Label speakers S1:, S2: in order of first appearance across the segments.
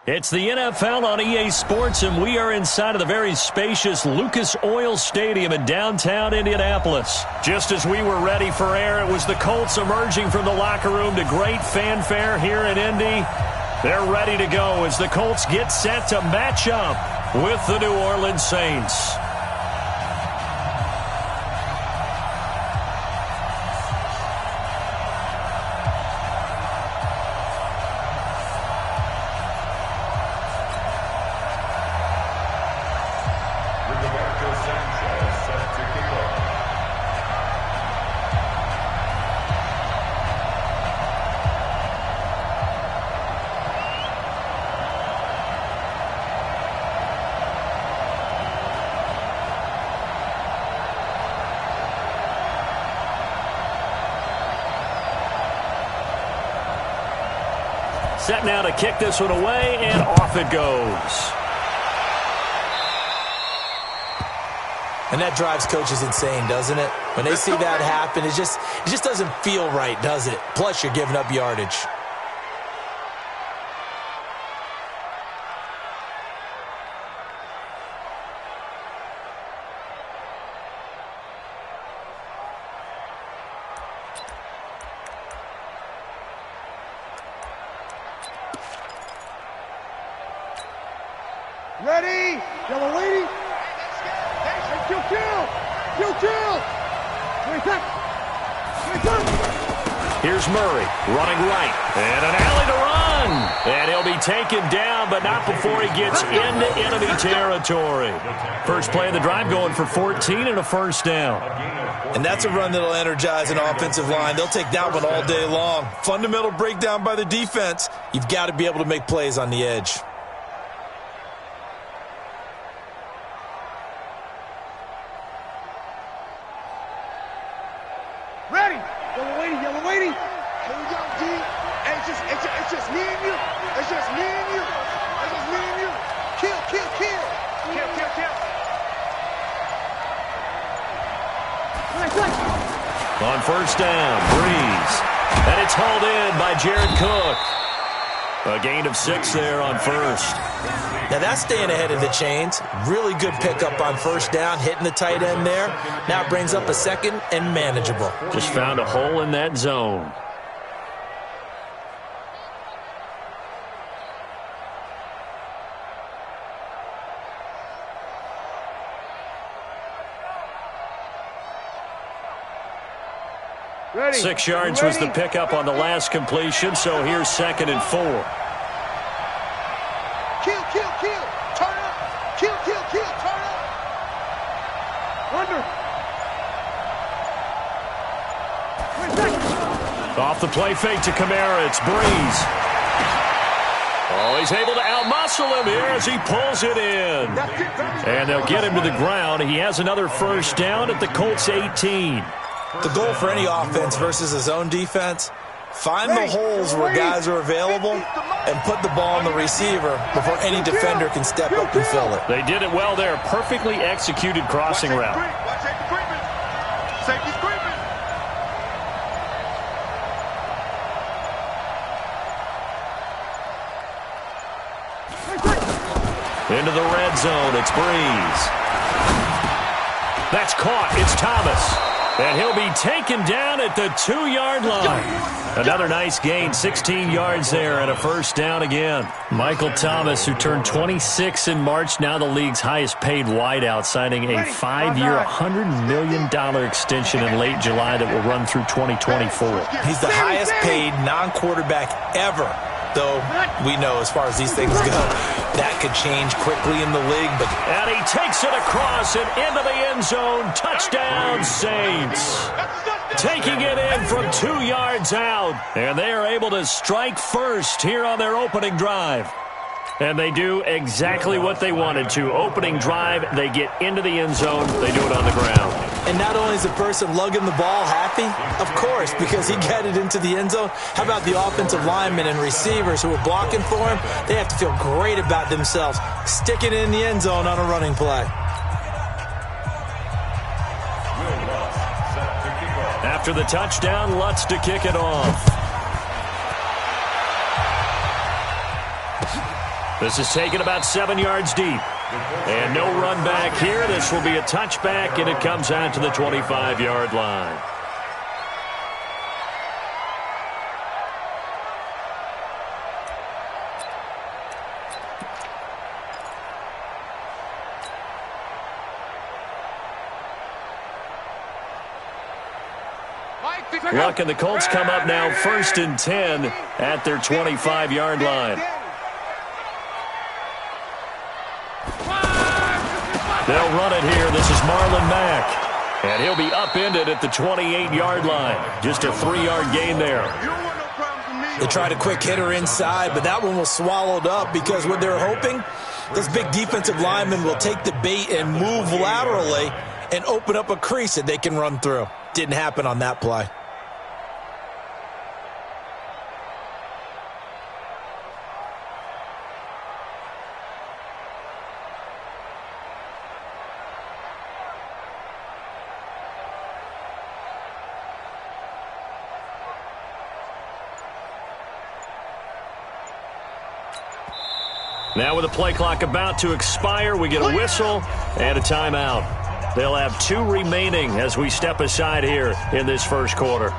S1: It's the NFL on EA Sports, and we are inside of the very spacious Lucas Oil Stadium in downtown Indianapolis. Just as we were ready for air, it was the Colts emerging from the locker room to great fanfare here in Indy. They're ready to go as the Colts get set to match up with the New Orleans Saints. Set now to kick this one away, and off it goes.
S2: And that drives coaches insane, doesn't it? When they see that happen, it just doesn't feel right, does it? Plus, you're giving up yardage.
S3: Ready? Yellow lady. Kill.
S1: Here's Murray running right. And an alley to run. And he'll be taken down, but not before he gets into enemy territory. First play of the drive going for 14 and a first down.
S2: And that's a run that'll energize an offensive line. They'll take that one all day long. Fundamental breakdown by the defense. You've got to be able to make plays on the edge.
S3: Ready? Yellow lady. Here we go, D. Hey, it's just me and you. It's just me and you. Kill.
S1: On first down, Breeze. And it's hauled in by Jared Cook. A gain of 6 there on first.
S2: Now that's staying ahead of the chains. Really good pickup on first down, hitting the tight end there. Now it brings up a second and manageable.
S1: Just found a hole in that zone.
S3: Ready?
S1: 6 yards was the pickup on the last completion, so here's 2nd and 4.
S3: Kill. Turn up. Kill. Turn up. Under.
S1: Off the play fake to Kamara, it's Breeze. Oh, he's able to outmuscle him here as he pulls it in. And they'll get him to the ground. He has another first down at the Colts 18.
S2: The goal for any offense versus a zone defense, find the holes where guys are available and put the ball on the receiver before any defender can step up and fill it.
S1: They did it well there. Perfectly executed crossing route.
S3: Safety's creeping.
S1: Into the red zone, it's Breeze. That's caught, it's Thomas. And he'll be taken down at the 2-yard line. Another nice gain, 16 yards there, and a first down again. Michael Thomas, who turned 26 in March, now the league's highest paid wideout, signing a 5-year, $100 million extension in late July that will run through 2024.
S2: He's the highest paid non-quarterback ever. Though we know as far as these things go, that could change quickly in the league.
S1: And he takes it across and into the end zone. Touchdown, Saints. Taking it in from 2 yards out. And they are able to strike first here on their opening drive. And they do exactly what they wanted to. Opening drive, they get into the end zone. They do it on the ground.
S2: And not only is the person lugging the ball happy, of course, because he got it into the end zone. How about the offensive linemen and receivers who are blocking for him? They have to feel great about themselves, sticking it in the end zone on a running play.
S1: After the touchdown, Lutz to kick it off. This is taken about 7 yards deep. And no run back here. This will be a touchback, and it comes out to the 25-yard line. Luck and the Colts come up now 1st and 10 at their 25-yard line. They'll run it here. This is Marlon Mack. And he'll be upended at the 28-yard line. Just a 3-yard gain there.
S2: They tried a quick hitter inside, but that one was swallowed up because what they're hoping, those big defensive linemen will take the bait and move laterally and open up a crease that they can run through. Didn't happen on that play.
S1: Now with the play clock about to expire, we get a whistle and a timeout. They'll have 2 remaining as we step aside here in this first quarter.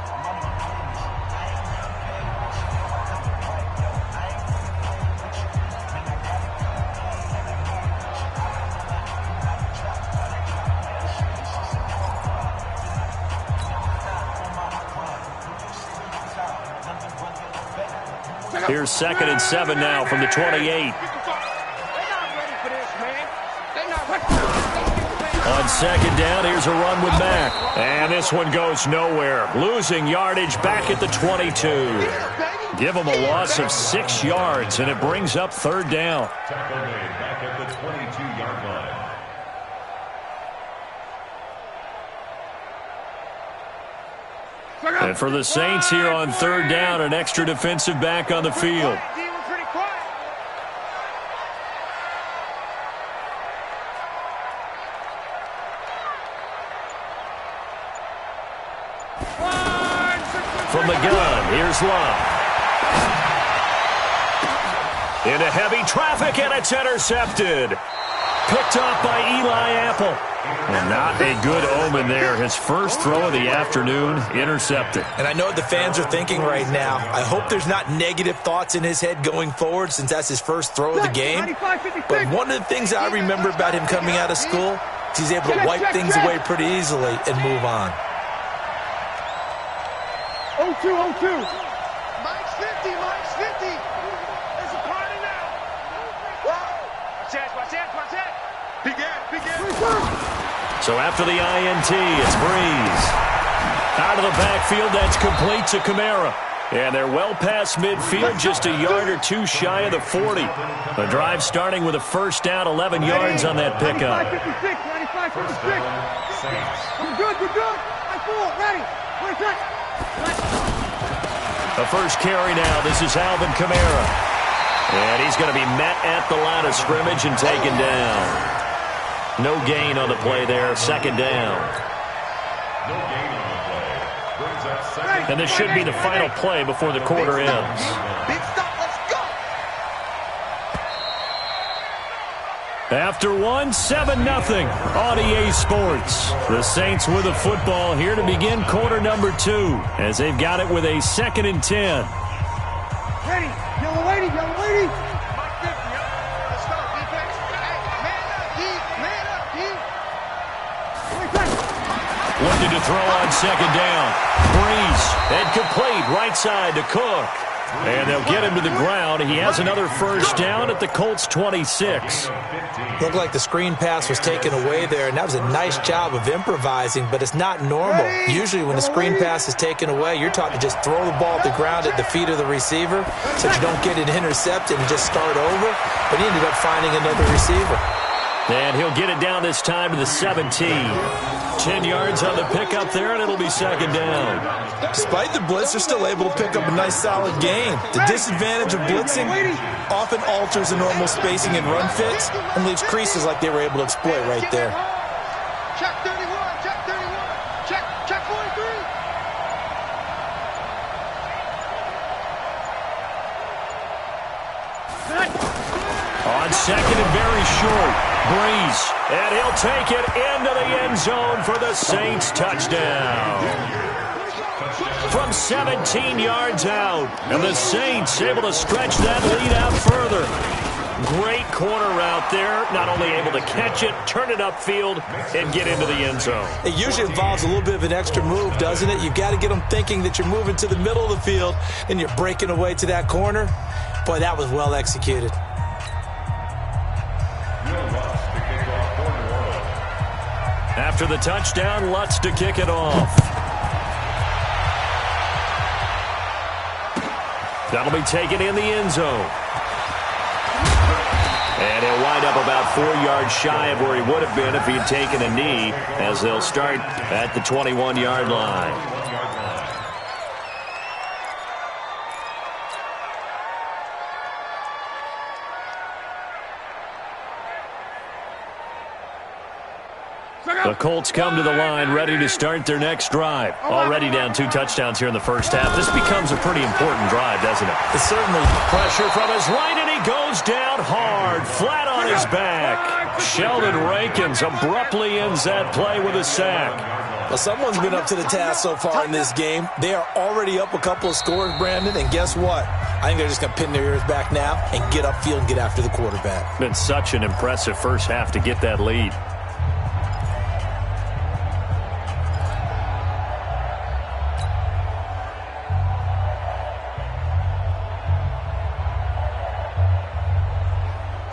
S1: Here's 2nd and 7 now from the 28. On 2nd down, here's a run with Mack. And this one goes nowhere. Losing yardage back at the 22. Give them a loss of 6 yards, and it brings up 3rd down.
S4: Tackle made back at the 22-yard line.
S1: And for the Saints here on 3rd down, an extra defensive back on the field. From the gun, here's Love. Into heavy traffic, and it's intercepted. Picked off by Eli Apple. And not a good omen there. His first throw of the afternoon, intercepted.
S2: And I know what the fans are thinking right now. I hope there's not negative thoughts in his head going forward since that's his first throw of the game. But one of the things I remember about him coming out of school is he's able to wipe things away pretty easily and move on.
S3: 0-2, 0-2. Mike's 50, Mike's 50. It's a party now. Watch it. Begin.
S1: So after the INT, it's Breeze. Out of the backfield, that's complete to Kamara. And they're well past midfield, just a yard or 2 shy of the 40. The drive starting with a first down, 11 yards on that pickup.
S3: 95-56. We're good. I full. Ready.
S1: The first carry now. This is Alvin Kamara. And he's going to be met at the line of scrimmage and taken down. No gain on the play there. 2nd down.
S4: No gain on the play. Brings up 2nd.
S1: And this should be the final play before the quarter ends.
S3: Big stop. Let's go.
S1: After 7-0 on EA Sports. The Saints with the football here to begin quarter number 2 as they've got it with a 2nd and 10.
S3: Ready. Yellow lady. Mike 50, let's go, defense. Hey, man up, D.
S1: Looking to throw on 2nd down. Breeze, and complete right side to Cook. And they'll get him to the ground. He has another first down at the Colts 26.
S2: Looked like the screen pass was taken away there, and that was a nice job of improvising, but it's not normal. Usually when the screen pass is taken away, you're taught to just throw the ball at the ground at the feet of the receiver so you don't get it intercepted and just start over. But he ended up finding another receiver.
S1: And he'll get it down this time to the 17. 10 yards on the pickup there, and it'll be 2nd down.
S2: Despite the blitz, they're still able to pick up a nice, solid gain. The disadvantage of blitzing often alters the normal spacing and run fits and leaves creases like they were able to exploit right there.
S3: Check 31. Check 43.
S1: On second and very short, Breeze. And he'll take it into the end zone for the Saints touchdown. From 17 yards out. And the Saints able to stretch that lead out further. Great corner route there. Not only able to catch it, turn it upfield, and get into the end zone.
S2: It usually involves a little bit of an extra move, doesn't it? You've got to get them thinking that you're moving to the middle of the field, and you're breaking away to that corner. Boy, that was well executed.
S1: After the touchdown, Lutz to kick it off. That'll be taken in the end zone. And he'll wind up about 4 yards shy of where he would have been if he had taken a knee, as they'll start at the 21-yard line. The Colts come to the line ready to start their next drive. Already down 2 touchdowns here in the first half. This becomes a pretty important drive, doesn't it?
S2: It's certainly.
S1: Pressure from his right, and he goes down hard, flat on his back. Sheldon Rankins abruptly ends that play with a sack.
S2: Well, someone's been up to the task so far in this game. They are already up a couple of scores, Brandon, and guess what? I think they're just going to pin their ears back now and get upfield and get after the quarterback.
S1: Been such an impressive first half to get that lead.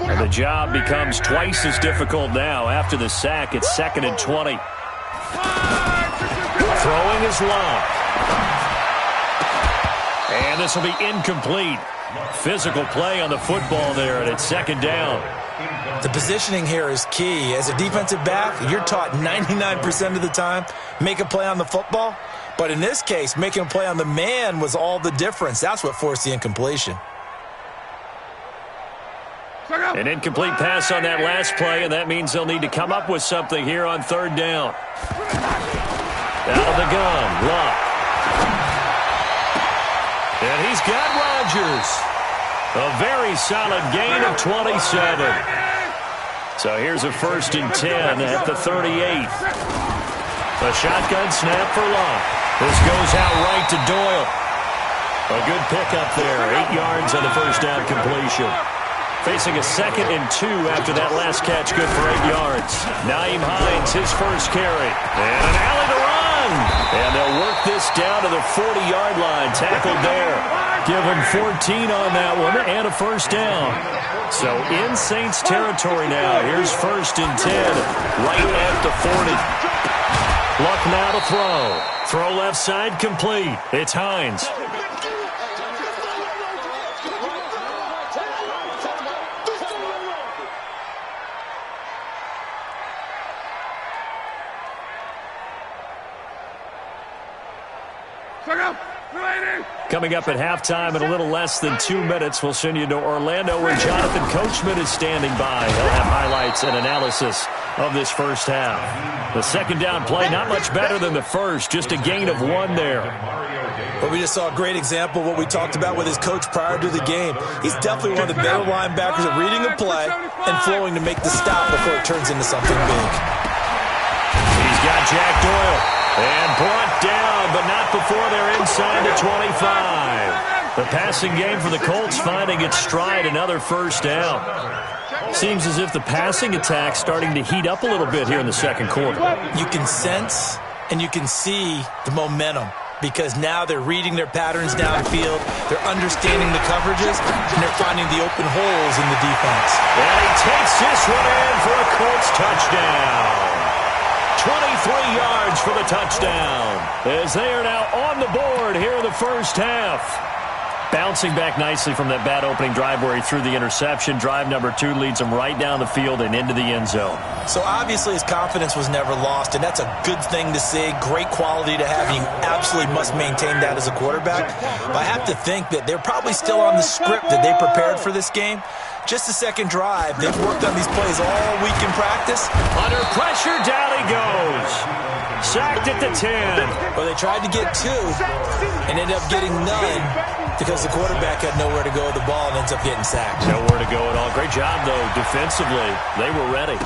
S1: The job becomes twice as difficult now. After the sack, it's 2nd and 20. Throwing is long. And this will be incomplete. Physical play on the football there, and it's 2nd down.
S2: The positioning here is key. As a defensive back, you're taught 99% of the time, make a play on the football. But in this case, making a play on the man was all the difference. That's what forced the incompletion.
S1: An incomplete pass on that last play, and that means they'll need to come up with something here on 3rd down. Out of the gun, Luck. And he's got Rodgers. A very solid gain of 27. So here's a 1st and 10 at the 38. A shotgun snap for Luck. This goes out right to Doyle. A good pickup there. 8 yards on the first down completion. Facing a 2nd and 2 after that last catch, good for 8 yards. Nyheim Hines, his first carry. And an alley to run. And they'll work this down to the 40-yard line. Tackled there. Give him 14 on that one and a first down. So in Saints territory now. Here's 1st and 10. Right at the 40. Luck now to throw. Throw left side complete. It's Hines. Coming up at halftime in a little less than 2 minutes, we'll send you to Orlando where Jonathan Coachman is standing by. He'll have highlights and analysis of this first half. The 2nd down play, not much better than the first, just a gain of 1 there.
S2: But we just saw a great example of what we talked about with his coach prior to the game. He's definitely one of the better linebackers at reading a play and flowing to make the stop before it turns into something big.
S1: He's got Jack Doyle. And brought down, but not before they're inside the 25. The passing game for the Colts finding its stride, another first down. Seems as if the passing attack's starting to heat up a little bit here in the 2nd quarter.
S2: You can sense and you can see the momentum because now they're reading their patterns downfield, they're understanding the coverages, and they're finding the open holes in the defense.
S1: And he takes this one in for a Colts touchdown. 23 yards for the touchdown as they are now on the board here in the first half. Bouncing back nicely from that bad opening drive where he threw the interception. Drive number 2 leads him right down the field and into the end zone.
S2: So obviously his confidence was never lost, and that's a good thing to see. Great quality to have, and you absolutely must maintain that as a quarterback. But I have to think that they're probably still on the script that they prepared for this game. Just the 2nd drive. They've worked on these plays all week in practice.
S1: Under pressure, down he goes. Sacked at the 10.
S2: Well, they tried to get 2 and ended up getting none because the quarterback had nowhere to go with the ball, and ends up getting sacked.
S1: Nowhere to go at all. Great job, though, defensively. They were ready.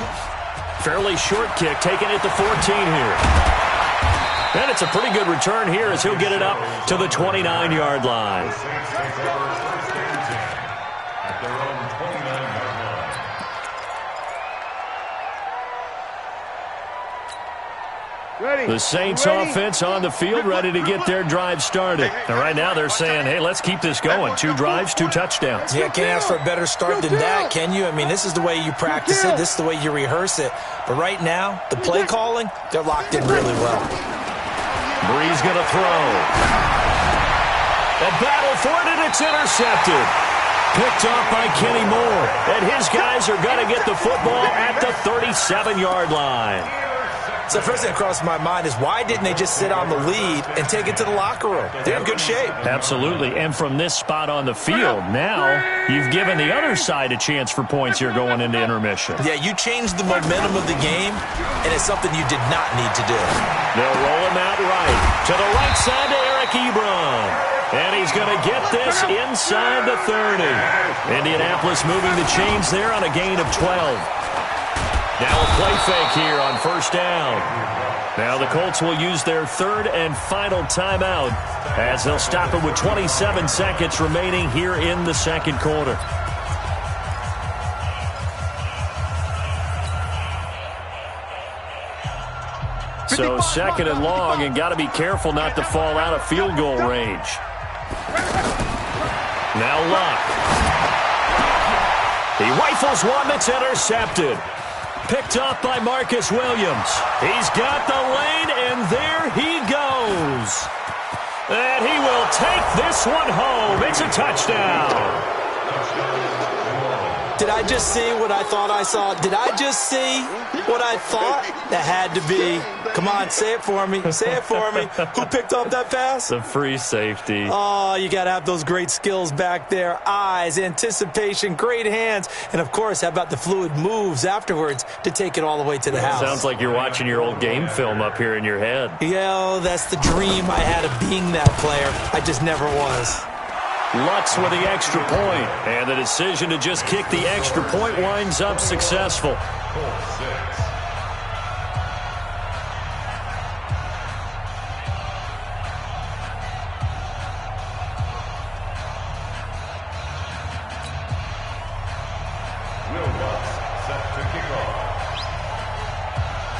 S1: Fairly short kick, taking it to 14 here. And it's a pretty good return here as he'll get it up to the 29-yard line. The Saints offense on the field, ready to get their drive started. And right now they're saying, hey, let's keep this going. 2 drives, 2 touchdowns.
S2: Yeah, can't ask for a better start than that, can you? I mean, this is the way you practice it. This is the way you rehearse it. But right now, the play calling, they're locked in really well.
S1: Bree's going to throw. A battle for it, and it's intercepted. Picked off by Kenny Moore. And his guys are going to get the football at the 37-yard line.
S2: So first thing that crossed my mind is why didn't they just sit on the lead and take it to the locker room? They're in good shape.
S1: Absolutely. And from this spot on the field, now you've given the other side a chance for points here going into intermission.
S2: Yeah, you changed the momentum of the game, and it's something you did not need to do.
S1: They'll roll him out right. To the right side to Eric Ebron. And he's going to get this inside the 30. Indianapolis moving the chains there on a gain of 12. Now a play fake here on first down. Now the Colts will use their third and final timeout as they'll stop it with 27 seconds remaining here in the second quarter. So second and long, and got to be careful not to fall out of field goal range. Now Luck. He rifles one that's intercepted. Picked off by Marcus Williams. He's got the lane, and there he goes. And he will take this one home. It's a touchdown.
S2: Did I just see what I thought I saw? Did I just see what I thought? That had to be. Come on, say it for me. Say it for me. Who picked up that pass?
S1: The free safety.
S2: Oh, you got to have those great skills back there. Eyes, anticipation, great hands. And, of course, how about the fluid moves afterwards to take it all the way to the house?
S1: Sounds like you're watching your old game film up here in your head.
S2: Yeah, that's the dream I had of being that player. I just never was.
S1: Lutz with the extra point, and the decision to just kick the extra point winds up successful.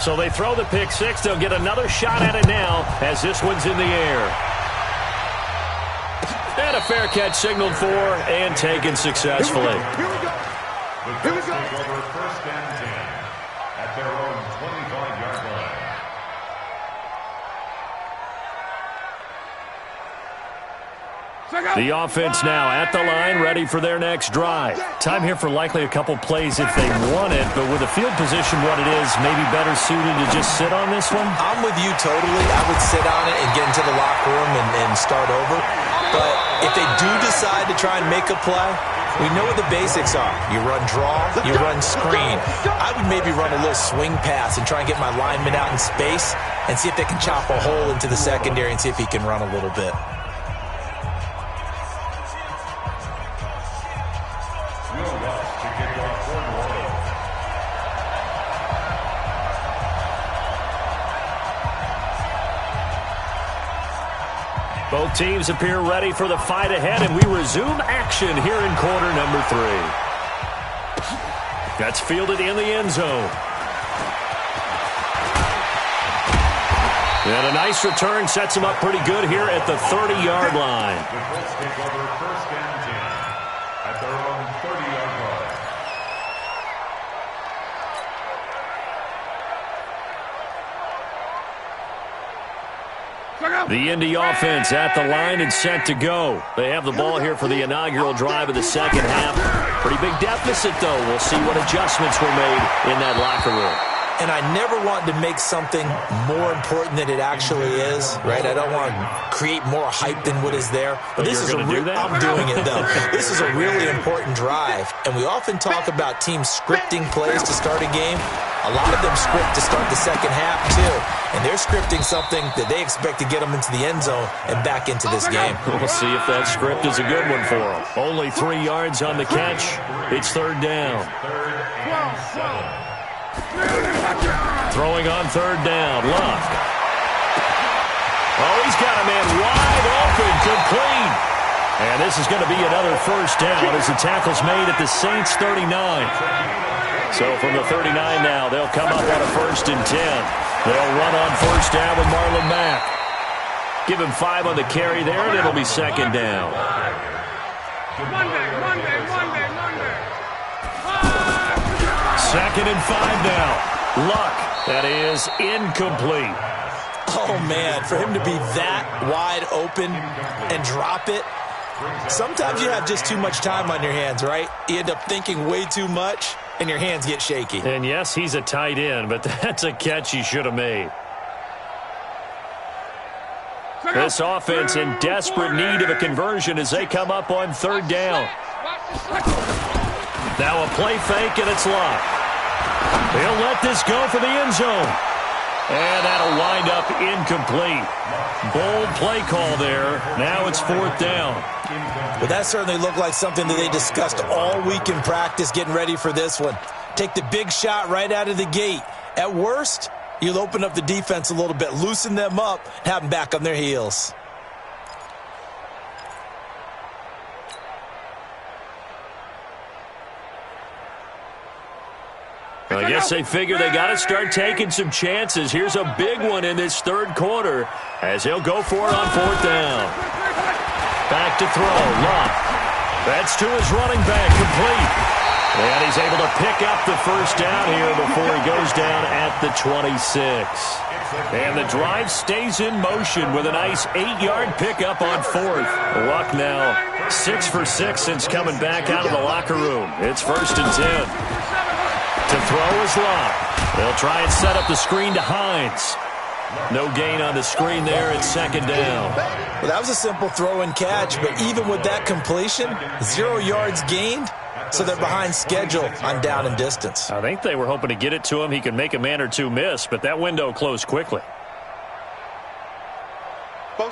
S1: So they throw the pick six. They'll get another shot at it now as this one's in the air. And a fair catch signaled for and taken successfully.
S3: Here we go.
S4: Here we go. Take over first and 10 at their own 25-yard line.
S1: The offense now at the line, ready for their next drive. Time here for likely a couple plays if they want it, but with the field position what it is, maybe better suited to just sit on this one?
S2: I'm with you totally. I would sit on it and get into the locker room and start over. But if they do decide to try and make a play, we know what the basics are. You run draw, you run screen. I would maybe run a little swing pass and try and get my lineman out in space and see if they can chop a hole into the secondary and see if he can run a little bit.
S1: Both teams appear ready for the fight ahead, and we resume action here in quarter number 3. That's fielded in the end zone. And a nice return sets him up pretty good here at the 30-yard line.
S4: The Colts take over first and 10 at their own 30-yard line.
S1: The Indy offense at the line and set to go. They have the ball here for the inaugural drive of the second half. Pretty big deficit, though. We'll see what adjustments were made in that locker room.
S2: And I never want to make something more important than it actually is, right? I don't want to create more hype than what is there. But this is I'm doing it, though. This is a really important drive. And we often talk about teams scripting plays to start a game. A lot of them script to start the second half, too. And they're scripting something that they expect to get them into the end zone and back into this game.
S1: We'll see if that script is a good one for them. Only 3 yards on the catch. It's third down. Throwing on third down, Luck. Oh, he's got a man wide open, complete. And this is going to be another first down as the tackle's made at the Saints 39. So from the 39 now, they'll come up on a 1st and 10. They'll run on first down with Marlon Mack. Give him 5 on the carry there, and it'll be second down. Second and 5 now. Luck, that is incomplete.
S2: Oh, man, for him to be that wide open and drop it. Sometimes you have just too much time on your hands, right? You end up thinking way too much, and your hands get shaky.
S1: And yes, he's a tight end, but that's a catch he should have made. This offense in desperate need of a conversion as they come up on third down. Now a play fake, and it's Luck. He'll let this go for the end zone. And that'll wind up incomplete. Bold play call there. Now it's 4th down.
S2: But that certainly looked like something that they discussed all week in practice getting ready for this one. Take the big shot right out of the gate. At worst, you'll open up the defense a little bit, loosen them up, and have them back on their heels.
S1: I guess they figure they got to start taking some chances. Here's a big one in this third quarter as he'll go for it on 4th down. Back to throw, Luck. That's to his running back, complete. And he's able to pick up the first down here before he goes down at the 26. And the drive stays in motion with a nice 8-yard pickup on 4th. Luck now 6 for 6 since coming back out of the locker room. It's 1st and 10. To throw is Luck. They'll try and set up the screen to Hines. No gain on the screen there. It's 2nd down.
S2: Well, that was a simple throw and catch, but even with that completion, 0 yards gained, so they're behind schedule on down and distance.
S1: I think they were hoping to get it to him. He could make a man or two miss, but that window closed quickly.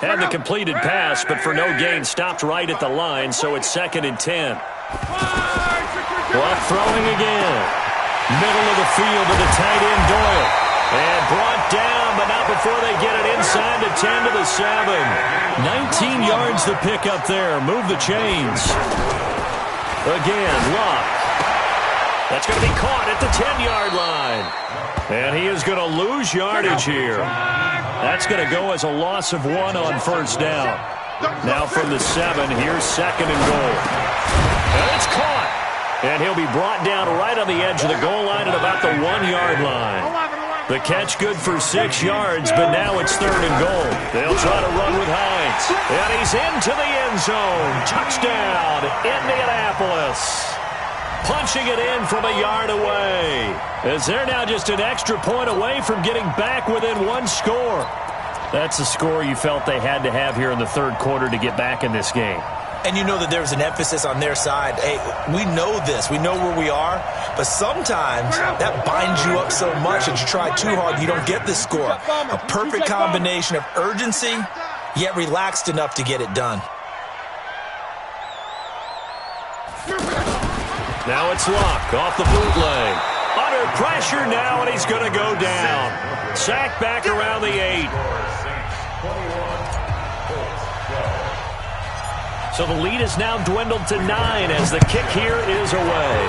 S1: Had the completed pass, but for no gain, stopped right at the line, so it's 2nd and 10. Luck throwing again. Middle of the field to the tight end, Doyle. And brought down, but not before they get it inside the 10 to the 7. 19 yards to pick up there. Move the chains. Again, Luck. That's going to be caught at the 10-yard line. And he is going to lose yardage here. That's going to go as a loss of 1 on first down. Now from the 7, here's 2nd and goal. And it's caught. And he'll be brought down right on the edge of the goal line at about the 1-yard line. The catch good for 6 yards, but now it's 3rd and goal. They'll try to run with Hines. And he's into the end zone. Touchdown, Indianapolis. Punching it in from a yard away. As they're now just an extra point away from getting back within 1 score. That's the score you felt they had to have here in the third quarter to get back in this game.
S2: And you know that there's an emphasis on their side. Hey, we know this. We know where we are. But sometimes that binds you up so much that you try too hard, you don't get the score. A perfect combination of urgency, yet relaxed enough to get it done.
S1: Now it's Luck off the bootleg. Under pressure now, and he's going to go down. Sacked back around the 8. So the lead is now dwindled to 9 as the kick here is away.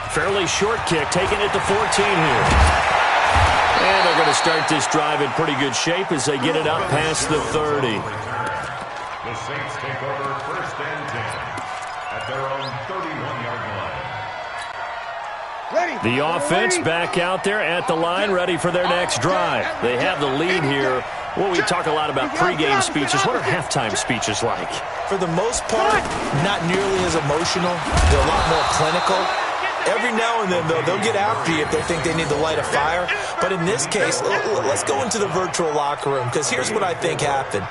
S1: Fairly short kick, taking it to 14 here. And they're going to start this drive in pretty good shape as they get it up past the 30.
S4: The Saints take over 1st and 10 at their own 31-yard line.
S1: The offense back out there at the line, ready for their next drive. They have the lead here. Well, we talk a lot about pregame speeches. What are halftime speeches like?
S2: For the most part, not nearly as emotional. They're a lot more clinical. Every now and then, though, they'll get after you if they think they need to light a fire. But in this case, let's go into the virtual locker room, because here's what I think happened.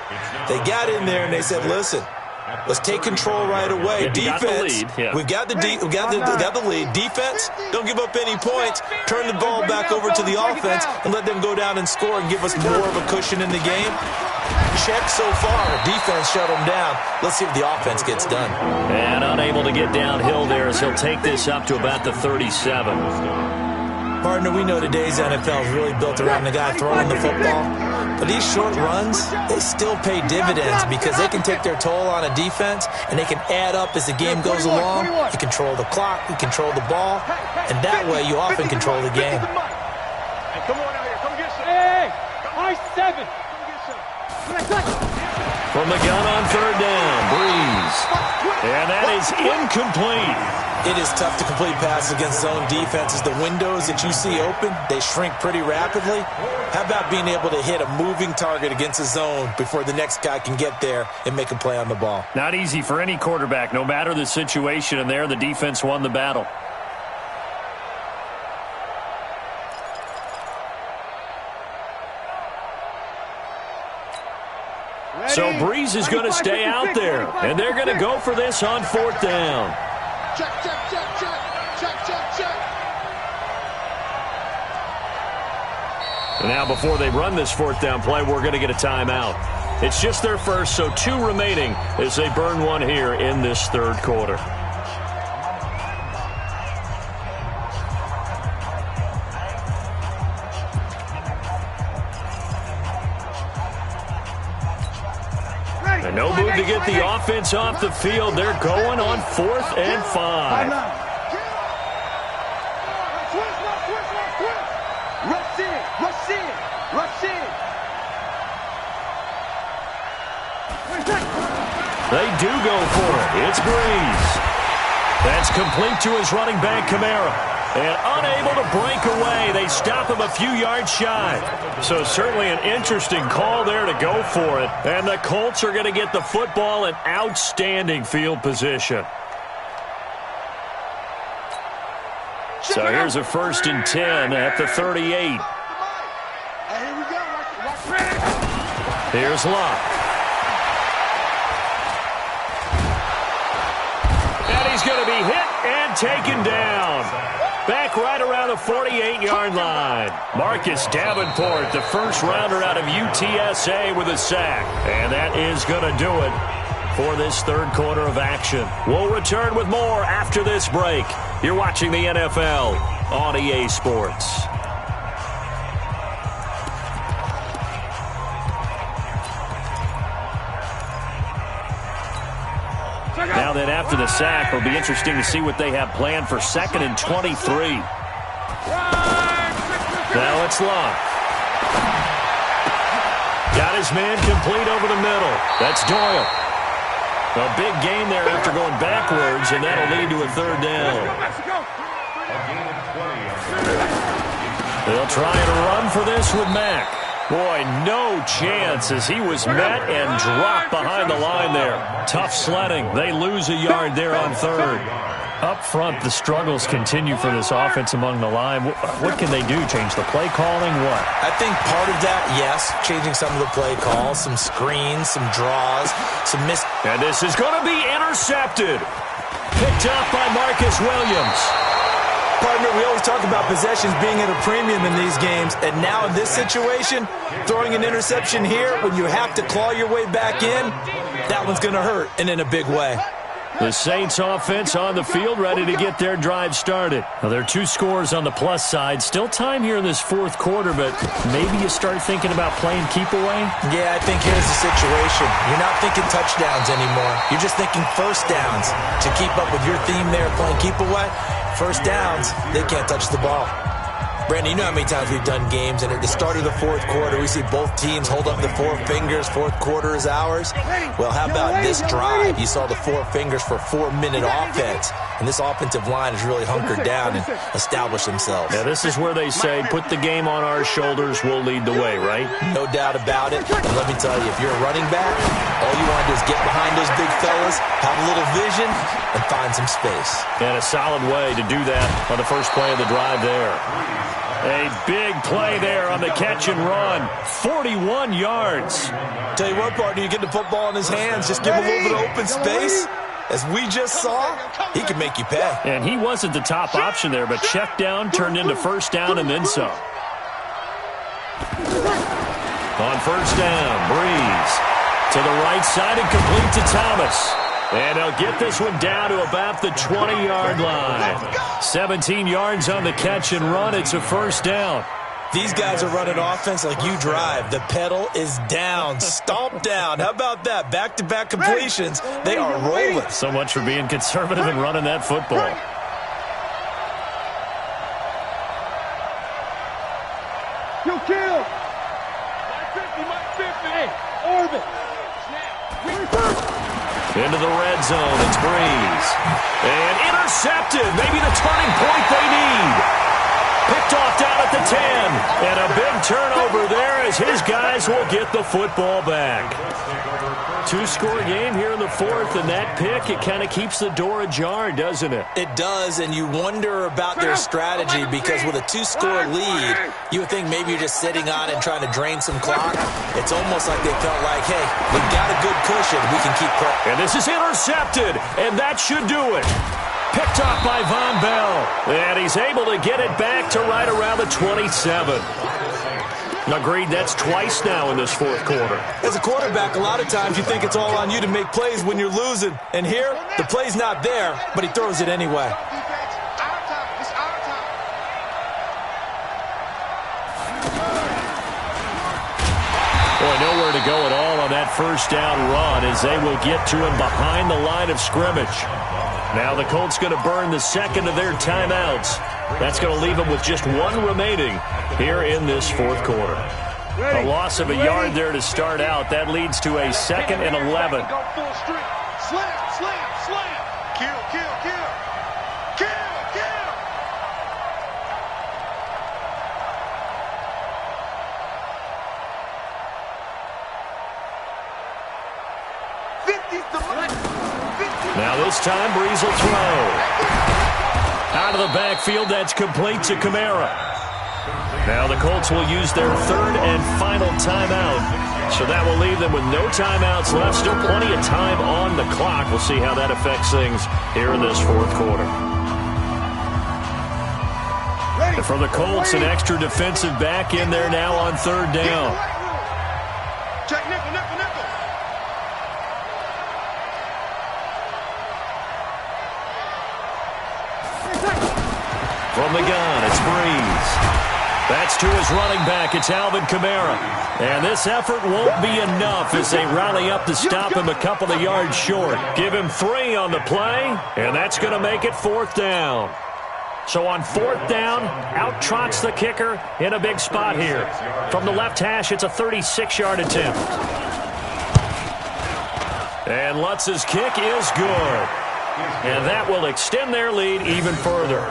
S2: They got in there and they said, listen, let's take control right away. Defense, we've got the lead. Defense, don't give up any points. Turn the ball back over to the offense and let them go down and score and give us more of a cushion in the game. Check so far. Defense shut them down. Let's see if the offense gets done.
S1: And unable to get downhill there as he'll take this up to about the 37.
S2: Partner, we know today's NFL is really built around the guy throwing the football. But these short runs, they still pay dividends because they can take their toll on a defense and they can add up as the game goes along. You control the clock, you control the ball, and that way you often control the game.
S3: Hey, come on out here. Come get some. Hey, high 7.
S1: From the gun on third down, Breeze. And that is incomplete.
S2: It is tough to complete passes against zone defenses. The windows that you see open, they shrink pretty rapidly. How about being able to hit a moving target against a zone before the next guy can get there and make a play on the ball?
S1: Not easy for any quarterback, no matter the situation, and there the defense won the battle. So Breeze is going to stay out there, and they're going to go for this on fourth down.
S3: Check, check, check, check. Check, check, check.
S1: And now before they run this fourth down play, we're going to get a timeout. It's just their first, so 2 remaining as they burn one here in this third quarter. And no move to get the offense off the field. They're going on 4th and 5.
S3: Rush in, rush in, rush in.
S1: They do go for it. It's Breeze. That's complete to his running back, Kamara. And unable to break away. They stop him a few yards shy. So certainly an interesting call there to go for it. And the Colts are going to get the football in outstanding field position. So here's a 1st and 10 at the 38.
S3: Here we go.
S1: Here's Locke. And he's going to be hit and taken down. Back right around the 48-yard line. Marcus Davenport, the first rounder out of UTSA with a sack. And that is going to do it for this third quarter of action. We'll return with more after this break. You're watching the NFL on EA Sports. Now then, after the sack, it'll be interesting to see what they have planned for 2nd and 23. Now it's Locke. Got his man complete over the middle. That's Doyle. A big gain there after going backwards, and that'll lead to a 3rd down. They'll try and run for this with Mack. Boy, no chance as he was met and dropped behind the line there. Tough sledding. They lose a yard there on 3rd. Up front, the struggles continue for this offense among the line. What can they do? Change the play calling? What?
S2: I think part of that, yes, changing some of the play calls, some screens, some draws, some miss.
S1: And this is going to be intercepted. Picked up by Marcus Williams.
S2: Partner, we always talk about possessions being at a premium in these games, and now in this situation, throwing an interception here when you have to claw your way back in, that one's going to hurt, and in a big way.
S1: The Saints offense on the field, ready to get their drive started. Now, there are 2 scores on the plus side. Still time here in this 4th quarter, but maybe you start thinking about playing keep away?
S2: Yeah, I think here's the situation. You're not thinking touchdowns anymore. You're just thinking first downs. To keep up with your theme there, playing keep away, first downs, they can't touch the ball. Brandon, you know how many times we've done games, and at the start of the fourth quarter, we see both teams hold up the four fingers, fourth quarter is ours. Well, how about this drive? You saw the four fingers for 4-minute offense, and this offensive line has really hunkered down and established themselves.
S1: Yeah, this is where they say, put the game on our shoulders, we'll lead the way, right?
S2: No doubt about it. And let me tell you, if you're a running back, all you want to do is get behind those big fellas, have a little vision, and find some space. And a solid way to do that on the first play of the drive there. A big play there on the catch and run. 41 yards. Tell you what, partner, you get the football in his hands, just give him a little bit of open space. As we just saw, he can make you pay.
S1: And he wasn't the top option there, but check down turned into first down and then some. On first down, Breeze to the right side and complete to Thomas. And they'll get this one down to about the 20-yard line. 17 yards on the catch and run. It's a first down.
S2: These guys are running offense like you drive. The pedal is down, stomp down. How about that? Back-to-back completions. They are rolling.
S1: So much for being conservative and running that football.
S3: You kill. Mike 50. Hey, orbit.
S1: Into the red zone, it's Breeze. And intercepted, maybe the turning point they need. Picked off down at the 10. And a big turnover there as his guys will get the football back. Two-score game here in the fourth, and that pick, it kind of keeps the door ajar, doesn't it?
S2: It does, and you wonder about their strategy because with a two-score lead, you would think maybe you're just sitting on it and trying to drain some clock. It's almost like they felt like, hey, we've got a good cushion. We can keep pressing.
S1: And this is intercepted, and that should do it. Picked off by Von Bell, and he's able to get it back to right around the 27. Agreed, that's twice now in this fourth quarter.
S2: As a quarterback, a lot of times you think it's all on you to make plays when you're losing. And here, the play's not there, but he throws it anyway.
S1: Boy, nowhere to go at all on that first down run as they will get to him behind the line of scrimmage. Now the Colts going to burn the second of their timeouts. That's going to leave them with just one remaining here in this fourth quarter. A loss of a yard there to start out. That leads to a 2nd and 11.
S3: Go full street. Slam, slam, slam. Kill, kill, kill. Kill, kill.
S1: Now this time, Breeze will throw. Out of the backfield, that's complete to Kamara. Now the Colts will use their third and final timeout. So that will leave them with no timeouts left. Still plenty of time on the clock. We'll see how that affects things here in this fourth quarter. And for the Colts, an extra defensive back in there now on third down.
S3: Check nickel, nickel, nickel.
S1: From the gun, it's Breeze. That's to his running back. It's Alvin Kamara. And this effort won't be enough as they rally up to stop him a couple of yards short. Give him 3 on the play, and that's going to make it fourth down. So on fourth down, out trots the kicker in a big spot here. From the left hash, it's a 36-yard attempt. And Lutz's kick is good. And that will extend their lead even further.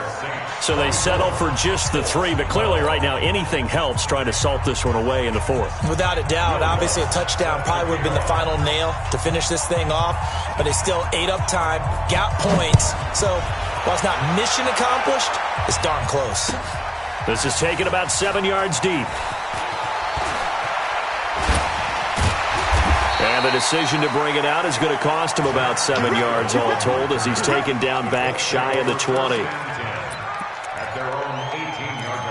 S1: So they settle for just the 3, but clearly right now anything helps trying to salt this one away in the fourth.
S2: Without a doubt, obviously a touchdown probably would have been the final nail to finish this thing off, but they still ate up time, got points. So while it's not mission accomplished, it's darn close.
S1: This is taken about 7 yards deep. And the decision to bring it out is going to cost him about 7 yards all told as he's taken down back shy of the 20.
S4: At their own 18-yard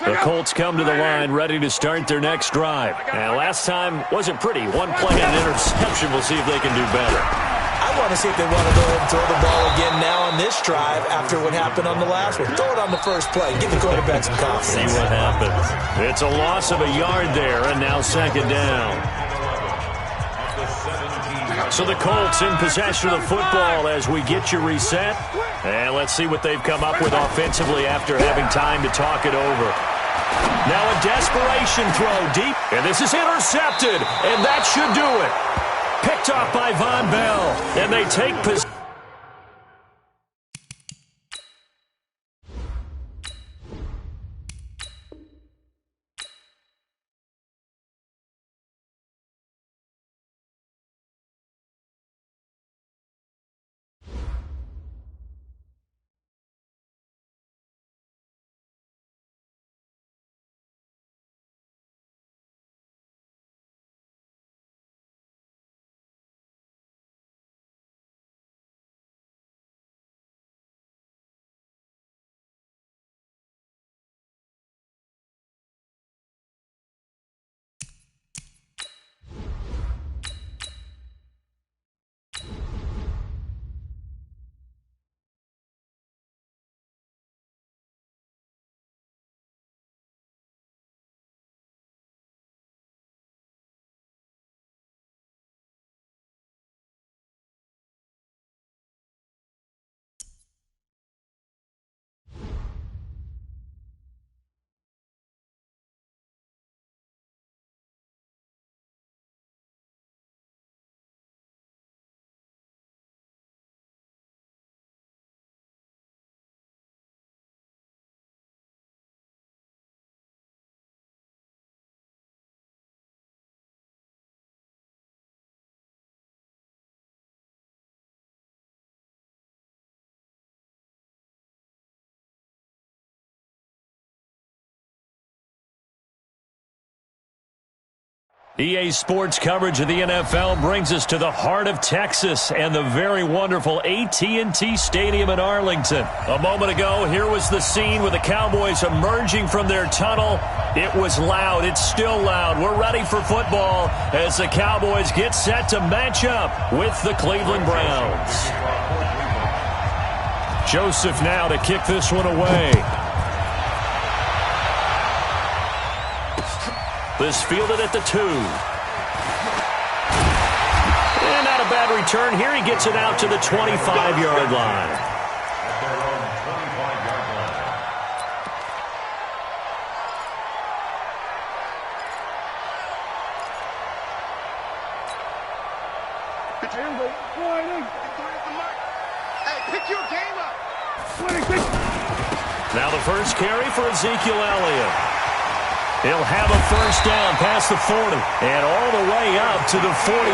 S4: line.
S1: The Colts come to the line ready to start their next drive. And last time wasn't pretty. One play and an interception. We'll see if they can do better.
S2: I want to see if they want to go ahead and throw the ball again now on this drive after what happened on the last one. Throw it on the first play. Give the quarterback some confidence.
S1: See what happens. It's a loss of a yard there, and now second down.
S4: At the 17-yard
S1: So the Colts in possession of the football as we get you reset. And let's see what they've come up with offensively after having time to talk it over. Now a desperation throw deep. And this is intercepted. And that should do it. Picked off by Von Bell. And they take possession. EA Sports coverage of the NFL brings us to the heart of Texas and the very wonderful AT&T Stadium in Arlington. A moment ago, here was the scene with the Cowboys emerging from their tunnel. It was loud. It's still loud. We're ready for football as the Cowboys get set to match up with the Cleveland Browns. Joseph now to kick this one away. This fielded at the 2. And not a bad return here. He gets it out to the 25-yard line.
S4: At their own 25-yard line.
S3: Hey, pick your game up.
S1: Now the first carry for Ezekiel Elliott. He'll have a first down past the 40 and all the way up to the 46.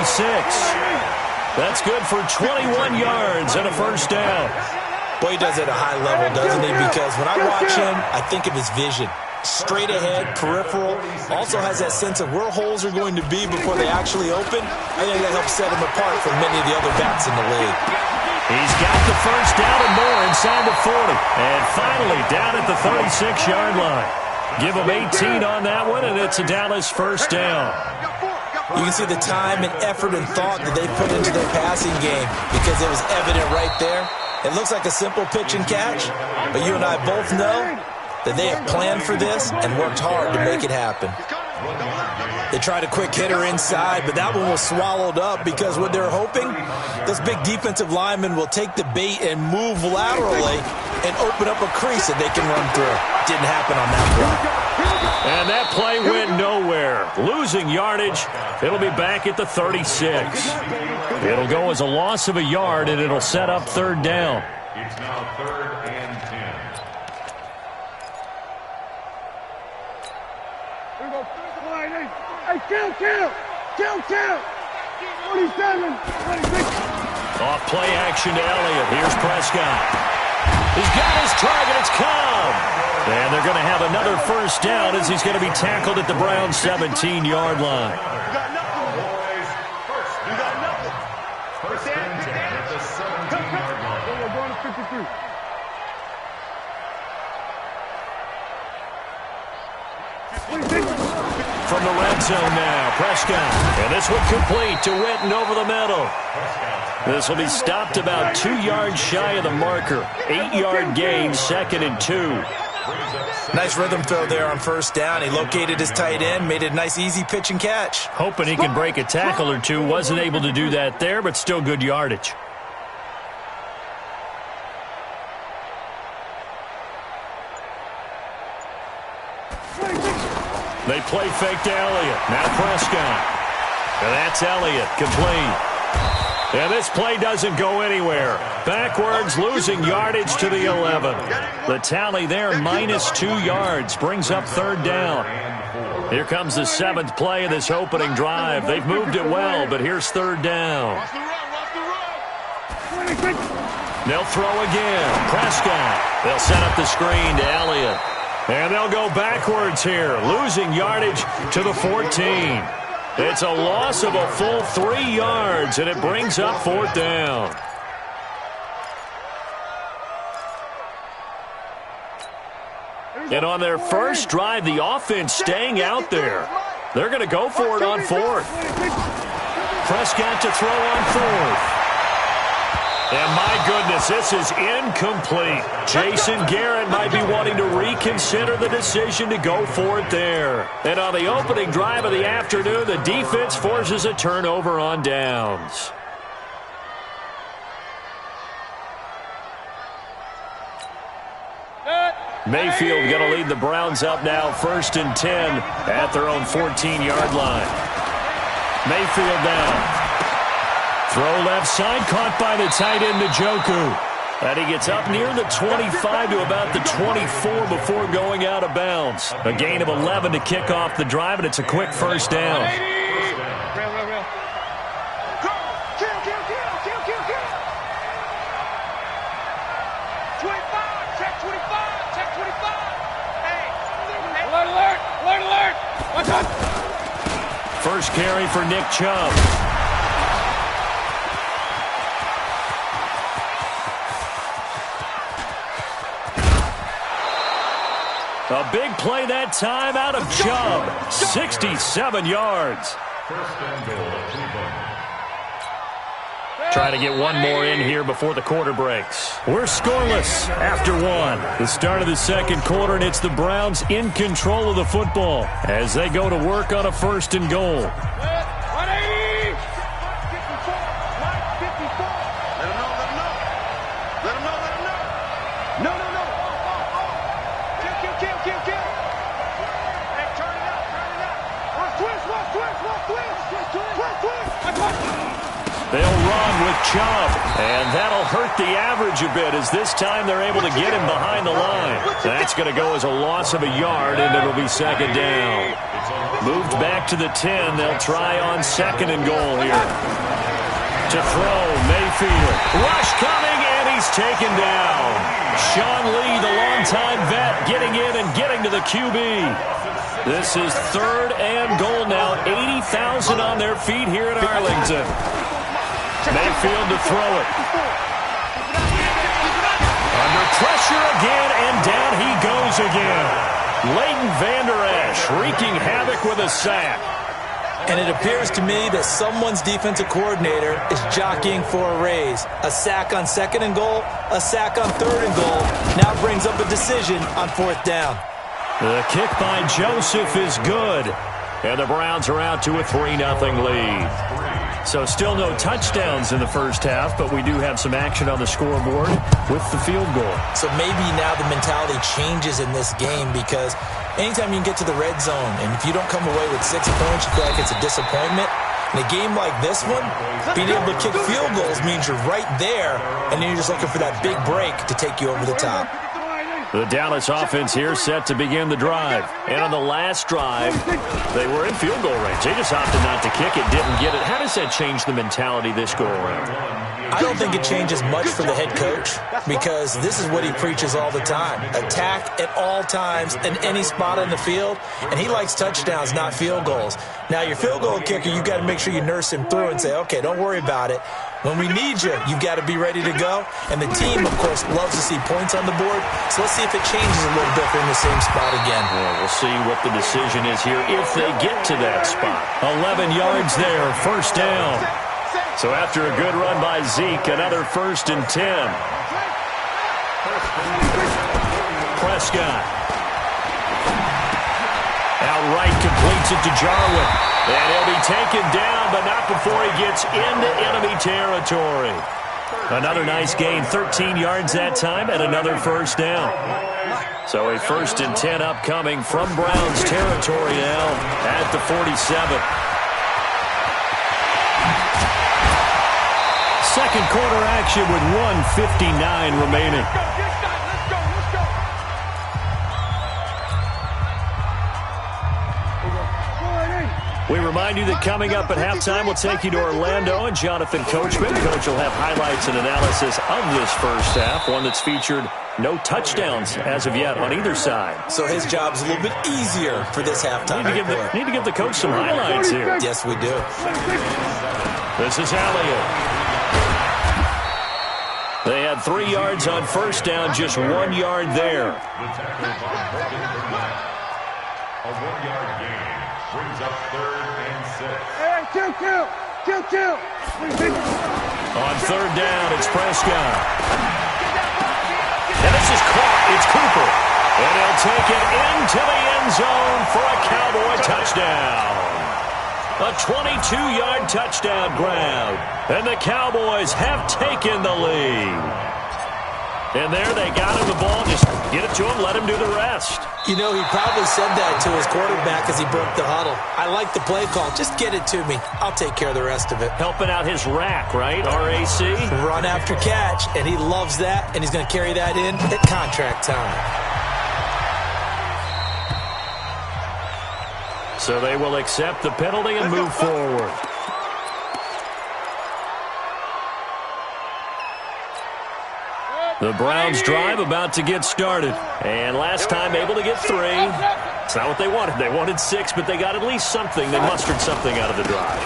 S1: That's good for 21 yards and a first down.
S2: Boy, he does it at a high level, doesn't he? Because when I watch him, I think of his vision. Straight ahead, peripheral. Also has that sense of where holes are going to be before they actually open. I think that helps set him apart from many of the other backs in the league.
S1: He's got the first down and more inside the 40. And finally down at the 36-yard line. Give him 18 on that one, and it's a Dallas first down.
S2: You can see the time and effort and thought that they put into their passing game because it was evident right there. It looks like a simple pitch and catch, but you and I both know that they have planned for this and worked hard to make it happen. They tried a quick hitter inside, but that one was swallowed up because what they're hoping, those big defensive linemen will take the bait and move laterally and open up a crease that they can run through. Didn't happen on that play.
S1: And that play went nowhere. Losing yardage. It'll be back at the 36. It'll go as a loss of a yard, and it'll set up third down.
S4: It's now 3rd and 10.
S3: Here we go. Hey, kill. 47, 26.
S1: Off play action to Elliott. Here's Prescott. He's got his target. It's Cobb. And they're going to have another first down as he's going to be tackled at the Browns' 17-yard line.
S4: You got nothing. First and 10 at the 17-yard line.
S3: We're going to 53.
S1: From the red zone now, Prescott. And this one complete to Witten over the middle. This will be stopped about 2 yards shy of the marker. 8-yard gain, 2nd and 2.
S2: Nice rhythm throw there on first down. He located his tight end, made it a nice easy pitch and catch.
S1: Hoping he can break a tackle or two. Wasn't able to do that there, but still good yardage. They play fake to Elliott. Now Prescott. And that's Elliott, complete. And this play doesn't go anywhere. Backwards, losing yardage to the 11. The tally there, -2 yards, brings up third down. Here comes the 7th play of this opening drive. They've moved it well, but here's third down. They'll throw again. Prescott. They'll set up the screen to Elliott. And they'll go backwards here, losing yardage to the 14. It's a loss of a full 3 yards, and it brings up fourth down. And on their first drive, the offense staying out there. They're going to go for it on fourth. Prescott to throw on fourth. And my goodness, this is incomplete. Jason Garrett might be wanting to reconsider the decision to go for it there. And on the opening drive of the afternoon, the defense forces a turnover on downs. Mayfield going to lead the Browns up now, 1st and 10 at their own 14-yard line. Mayfield down. Throw left side, caught by the tight end, Njoku. And he gets up near the 25 to about the 24 before going out of bounds. A gain of 11 to kick off the drive, and it's a quick first down. First carry for Nick Chubb. A big play that time out of Chubb. 67 yards. Trying to get one more in here before the quarter breaks. We're scoreless after one. The start of the second quarter, and it's the Browns in control of the football as they go to work on a 1st and goal. They'll run with Chubb, and that'll hurt the average a bit as this time they're able to get him behind the line. That's going to go as a loss of a yard, and it'll be second down. Moved back to the 10. They'll try on 2nd and goal here. To throw, Mayfield. Rush coming, and he's taken down. Sean Lee, the longtime vet, getting in and getting to the QB. This is 3rd and goal now. 80,000 on their feet here in Arlington. Mayfield to throw it. Under pressure again, and down he goes again. Leighton Vander Esch wreaking havoc with a sack.
S2: And it appears to me that someone's defensive coordinator is jockeying for a raise. A sack on 2nd and goal, a sack on 3rd and goal. Now brings up a decision on 4th down.
S1: The kick by Joseph is good. And the Browns are out to a 3-0 lead. So still no touchdowns in the first half, but we do have some action on the scoreboard with the field goal. So
S2: maybe now the mentality changes in this game because anytime you can get to the red zone, and if you don't come away with 6 points, you feel like it's a disappointment. In a game like this one, being able to kick field goals means you're right there, and then you're just looking for that big break to take you over the top.
S1: The Dallas offense here set to begin the drive. And on the last drive, they were in field goal range. They just opted not to kick it, didn't get it. How does that change the mentality this go-around?
S2: I don't think it changes much for the head coach because this is what he preaches all the time. Attack at all times in any spot on the field, and he likes touchdowns, not field goals. Now, your field goal kicker, you've got to make sure you nurse him through and say, okay, don't worry about it. When we need you, you've got to be ready to go. And the team, of course, loves to see points on the board. So let's see if it changes a little bit if they're in the same spot again.
S1: Well, we'll see what the decision is here if they get to that spot. 11 yards there, 1st down. So after a good run by Zeke, another 1st and 10. Prescott. Outright completes it to Jarwin. And he'll be taken down, but not before he gets into enemy territory. Another nice gain, 13 yards that time, and another first down. So a 1st and 10 upcoming from Browns territory now at the 47. Second quarter action with 1:59 remaining. We remind you that coming up at halftime, we'll take you to Orlando and Jonathan Coachman. Coach will have highlights and analysis of this first half, one that's featured no touchdowns as of yet on either side.
S2: So his job's a little bit easier for this halftime.
S1: Need to give the coach some highlights here.
S2: Yes, we do.
S1: This is Elliott. They had 3 yards on first down, just 1 yard there.
S4: A 1-yard gain brings up 3rd and 6.
S3: Hey, kill.
S1: On third down, it's Prescott. And this is caught. It's Cooper. And he'll take it into the end zone for a Cowboy touchdown. A 22-yard touchdown grab. And the Cowboys have taken the lead. And there they got him the ball. Just get it to him, let him do the rest.
S2: You know, he probably said that to his quarterback as he broke the huddle. I like the play call. Just get it to me. I'll take care of the rest of it.
S1: Helping out his rack, right? RAC.
S2: Run after catch, and he loves that, and he's going to carry that in at contract time.
S1: So they will accept the penalty and move forward. The Browns drive about to get started. And last time able to get 3. It's not what they wanted. They wanted 6, but they got at least something. They mustered something out of the drive.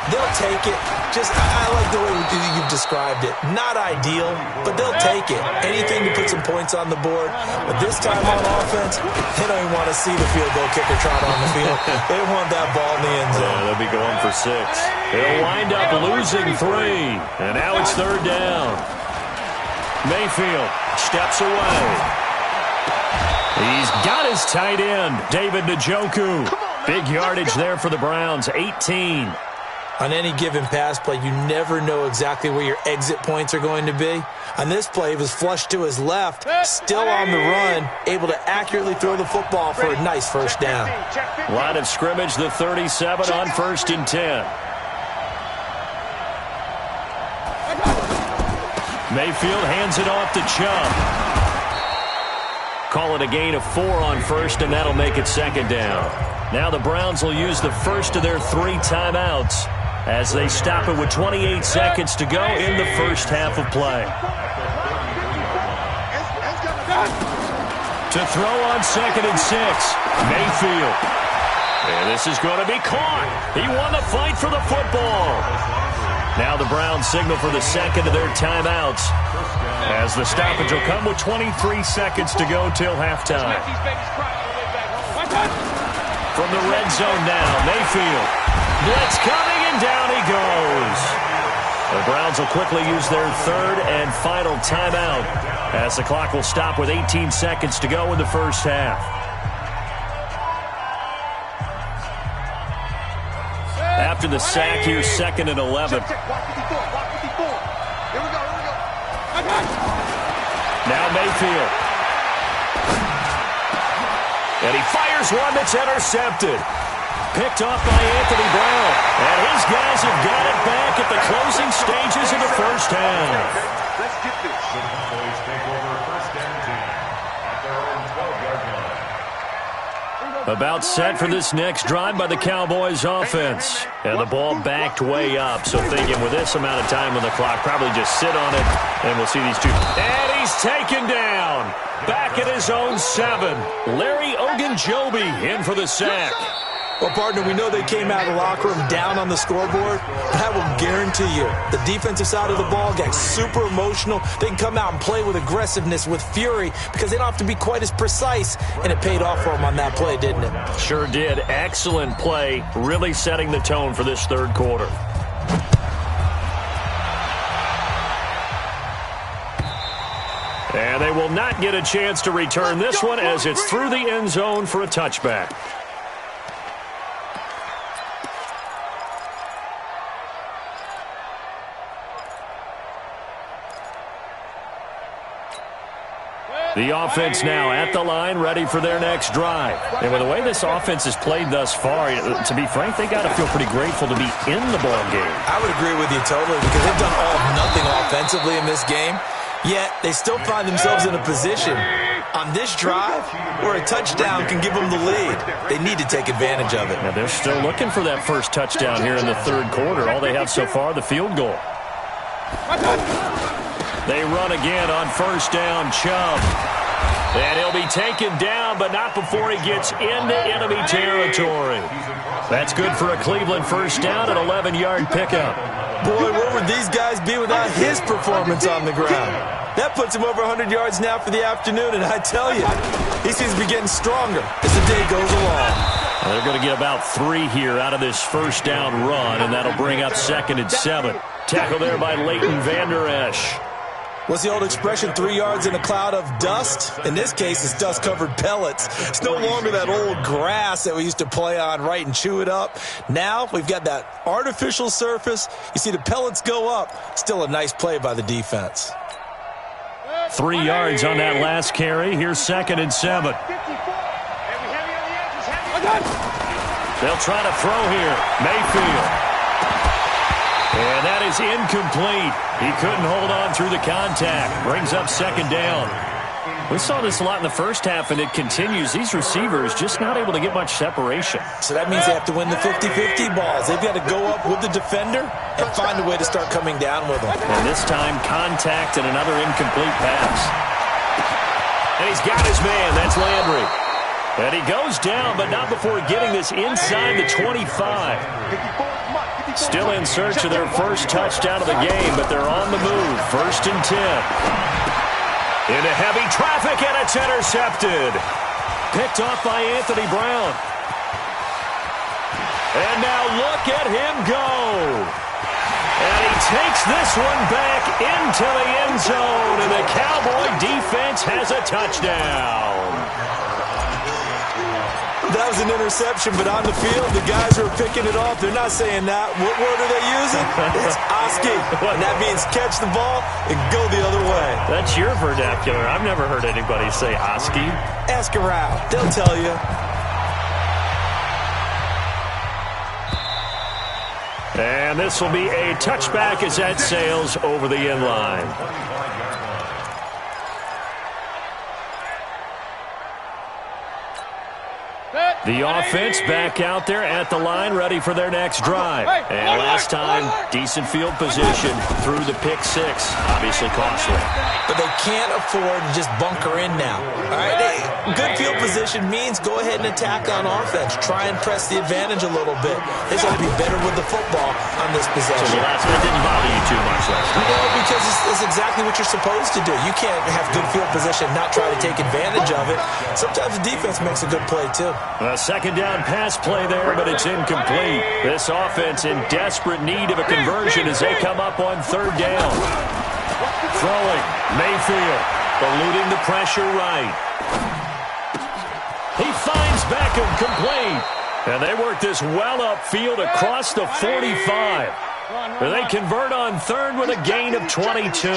S2: They'll take it. I like the way you've described it. Not ideal, but they'll take it. Anything to put some points on the board. But this time on offense, they don't even want to see the field goal kicker trot on the field. They want that ball in the end zone.
S1: Yeah, they'll be going for 6. They'll wind up losing 3. And now it's third down. Mayfield steps away. He's got his tight end, David Njoku. Big yardage there for the Browns, 18.
S2: On any given pass play, you never know exactly where your exit points are going to be. On this play, he was flushed to his left, still on the run, able to accurately throw the football for a nice first down.
S1: Line of scrimmage, the 37 on 1st and 10. Mayfield hands it off to Chubb. Call it a gain of 4 on first, and that'll make it second down. Now the Browns will use the first of their 3 timeouts as they stop it with 28 seconds to go in the first half of play. To throw on 2nd and 6, Mayfield. And this is going to be caught. He won the fight for the football. Now the Browns signal for the second of their timeouts as the stoppage will come with 23 seconds to go till halftime. From the red zone now, Mayfield. Blitz coming, and down he goes. The Browns will quickly use their 3rd and final timeout as the clock will stop with 18 seconds to go in the first half. After the sack, here's 2nd and 11. Now Mayfield. And he fires one that's intercepted. Picked off by Anthony Brown. And his guys have got it back at the closing stages of the first half.
S3: Let's get this.
S4: The Cowboys take over 1st and 10 at their own 12-yard line.
S1: About set for this next drive by the Cowboys offense. And the ball backed way up. So thinking with this amount of time on the clock, probably just sit on it. And we'll see these two. And he's taken down. Back at his own 7. Larry Ogunjobi in for the sack.
S2: Well, partner, we know they came out of the locker room down on the scoreboard, but I will guarantee you the defensive side of the ball got super emotional. They can come out and play with aggressiveness, with fury, because they don't have to be quite as precise, and it paid off for them on that play, didn't it?
S1: Sure did. Excellent play, really setting the tone for this third quarter. And they will not get a chance to return this one as it's through the end zone for a touchback. The offense now at the line, ready for their next drive. And with the way this offense has played thus far, to be frank, they got to feel pretty grateful to be in the ball game.
S2: I would agree with you totally because they've done all of nothing offensively in this game, yet they still find themselves in a position on this drive where a touchdown can give them the lead. They need to take advantage of it.
S1: Now they're still looking for that first touchdown here in the third quarter. All they have so far, the field goal. They run again on first down, Chubb. And he'll be taken down, but not before he gets into enemy territory. That's good for a Cleveland first down, an 11-yard pickup.
S2: Boy, where would these guys be without his performance on the ground? That puts him over 100 yards now for the afternoon, and I tell you, he seems to be getting stronger as the day goes along.
S1: Well, they're going to get about 3 here out of this first down run, and that'll bring up 2nd and 7. Tackle there by Leighton Vander Esch.
S2: What's the old expression, 3 yards in a cloud of dust? In this case, it's dust-covered pellets. It's no longer that old grass that we used to play on, right, and chew it up. Now we've got that artificial surface. You see the pellets go up. Still a nice play by the defense.
S1: 3 yards on that last carry. Here's 2nd and 7. They'll try to throw here. Mayfield. And that is incomplete. He couldn't hold on through the contact. Brings up 2nd down. We saw this a lot in the first half, and it continues. These receivers just not able to get much separation.
S2: So that means they have to win the 50-50 balls. They've got to go up with the defender and find a way to start coming down with them.
S1: And this time, contact and another incomplete pass. And he's got his man. That's Landry. And he goes down, but not before getting this inside the 25. Still in search of their first touchdown of the game, but they're on the move. 1st and 10. Into heavy traffic, and it's intercepted. Picked off by Anthony Brown. And now look at him go. And he takes this one back into the end zone, and the Cowboy defense has a touchdown.
S2: That was an interception, but on the field, the guys who are picking it off, they're not saying that. What word are they using? It's Oski. And that means catch the ball and go the other way.
S1: That's your vernacular. I've never heard anybody say Oski.
S2: Ask around. They'll tell you.
S1: And this will be a touchback as that sails over the end line. The offense back out there at the line, ready for their next drive. And last time, decent field position through the pick 6. Obviously costly.
S2: But they can't afford to just bunker in now. All right, good field position means go ahead and attack on offense. Try and press the advantage a little bit. They got to be better with the football on this possession.
S1: So the last one didn't bother you too much last time.
S2: No, because it's exactly what you're supposed to do. You can't have good field position and not try to take advantage of it. Sometimes the defense makes a good play, too.
S1: A 2nd down pass play there, but it's incomplete. This offense in desperate need of a conversion as they come up on 3rd down. Throwing, Mayfield, eluding the pressure right. He finds Beckham complete. And they work this well upfield across the 45. Where they convert on 3rd with a gain of 22.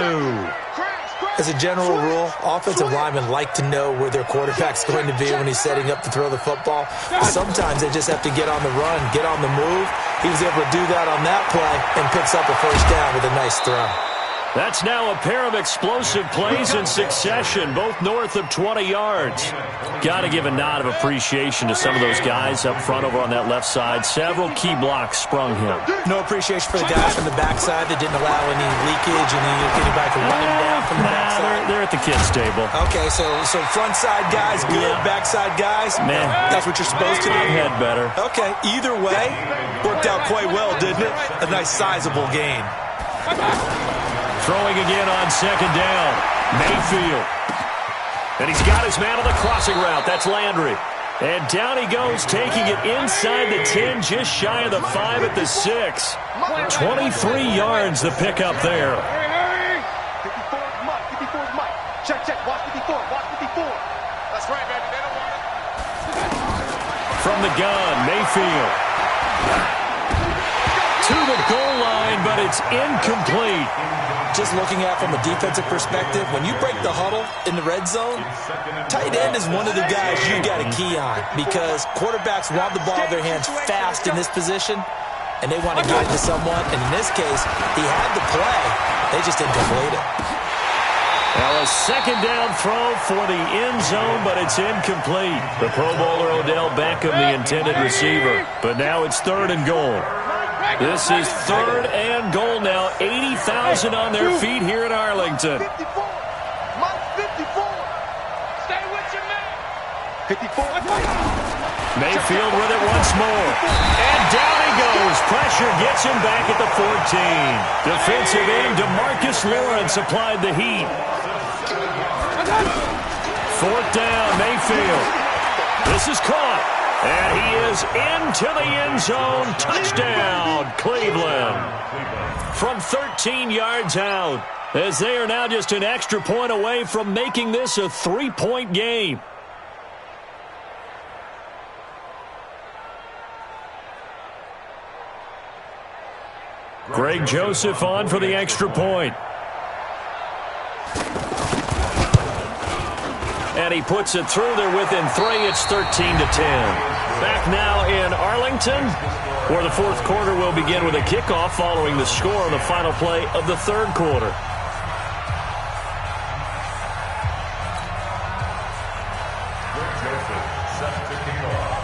S2: As a general rule, offensive linemen like to know where their quarterback's going to be when he's setting up to throw the football. But sometimes they just have to get on the run, get on the move. He was able to do that on that play and picks up a first down with a nice throw.
S1: That's now a pair of explosive plays in succession, both north of 20 yards. Got to give a nod of appreciation to some of those guys up front over on that left side. Several key blocks sprung him.
S2: No appreciation for the guys from the backside that didn't allow any leakage and anybody from running down from the backside.
S1: They're at the kids' table.
S2: Okay, so front side guys good, backside guys,
S1: man,
S2: that's what you're supposed to do.
S1: Head better.
S2: Okay, either way, worked out quite well, didn't it? A nice sizable gain.
S1: Throwing again on 2nd down. Mayfield. And he's got his man on the crossing route. That's Landry. And down he goes, taking it inside the 10, just shy of the 5 at the 6. 23 yards the pickup there.
S3: 54's Mike. 54's Mike. Check. Watch 54. Watch 54. That's right, baby. They don't want it.
S1: From the gun, Mayfield. To the goal line line, but it's incomplete.
S2: Just looking at it from a defensive perspective, when you break the huddle in the red zone, tight end is one of the guys you got to key on because quarterbacks want the ball in their hands fast in this position, and they want to get it to someone. And in this case, he had the play. They just didn't complete it.
S1: Now a second down throw for the end zone, but it's incomplete. The Pro Bowler Odell Beckham, the intended receiver. But now it's 3rd and goal. This is 3rd and goal now. 80,000 on their feet here in Arlington.
S3: 54. Mike 54. Stay with your man. 54.
S1: Mayfield with it once more. And down he goes. Pressure gets him back at the 14. Defensive end DeMarcus Lawrence applied the heat. 4th down, Mayfield. This is caught. And he is into the end zone. Touchdown, Cleveland. From 13 yards out, as they are now just an extra point away from making this a 3-point game. Greg Joseph on for the extra point. And he puts it through. They're within 3. It's 13-10. Back now in Arlington, where the 4th quarter will begin with a kickoff following the score on the final play of the 3rd quarter.
S4: Set to kick off.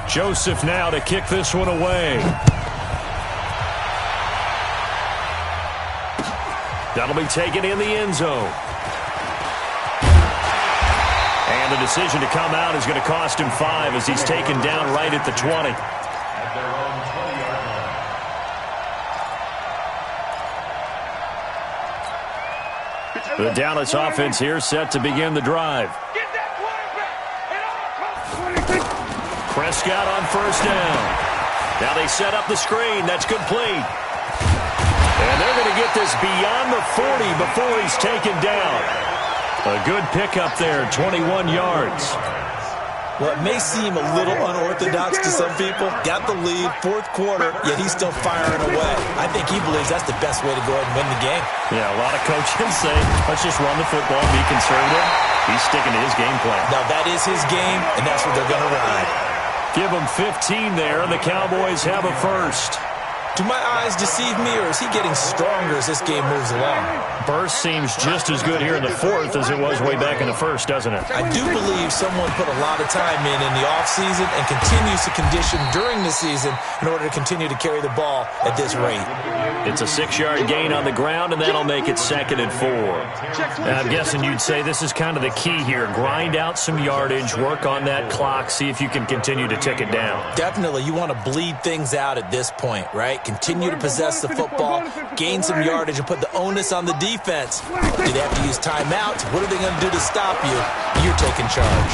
S1: Joseph now to kick this one away. That'll be taken in the end zone. And the decision to come out is going to cost him 5 as he's taken down right at the 20.
S4: At their own 20-yard line.
S1: The Dallas offense here set to begin the drive.
S3: Get that quarterback.
S1: Prescott on 1st down. Now they set up the screen. That's complete. And they're going to get this beyond the 40 before he's taken down. A good pickup there, 21 yards.
S2: Well, it may seem a little unorthodox to some people. Got the lead, 4th quarter, yet he's still firing away. I think he believes that's the best way to go ahead and win the game.
S1: Yeah, a lot of coaches say, let's just run the football, be conservative. He's sticking to his game plan.
S2: Now, that is his game, and that's what they're going to ride.
S1: Give him 15 there, and the Cowboys have a first.
S2: Do my eyes deceive me, or is he getting stronger as this game moves along?
S1: Burst seems just as good here in the 4th as it was way back in the 1st, doesn't it?
S2: I do believe someone put a lot of time in the offseason and continues to condition during the season in order to continue to carry the ball at this rate.
S1: It's a 6-yard gain on the ground, and that'll make it 2nd and 4. Now, I'm guessing you'd say this is kind of the key here. Grind out some yardage, work on that clock, see if you can continue to tick it down.
S2: Definitely, you want to bleed things out at this point, right? Continue to possess the football, gain some yardage, and put the onus on the defense. Do they have to use timeouts? What are they going to do to stop you? You're taking charge.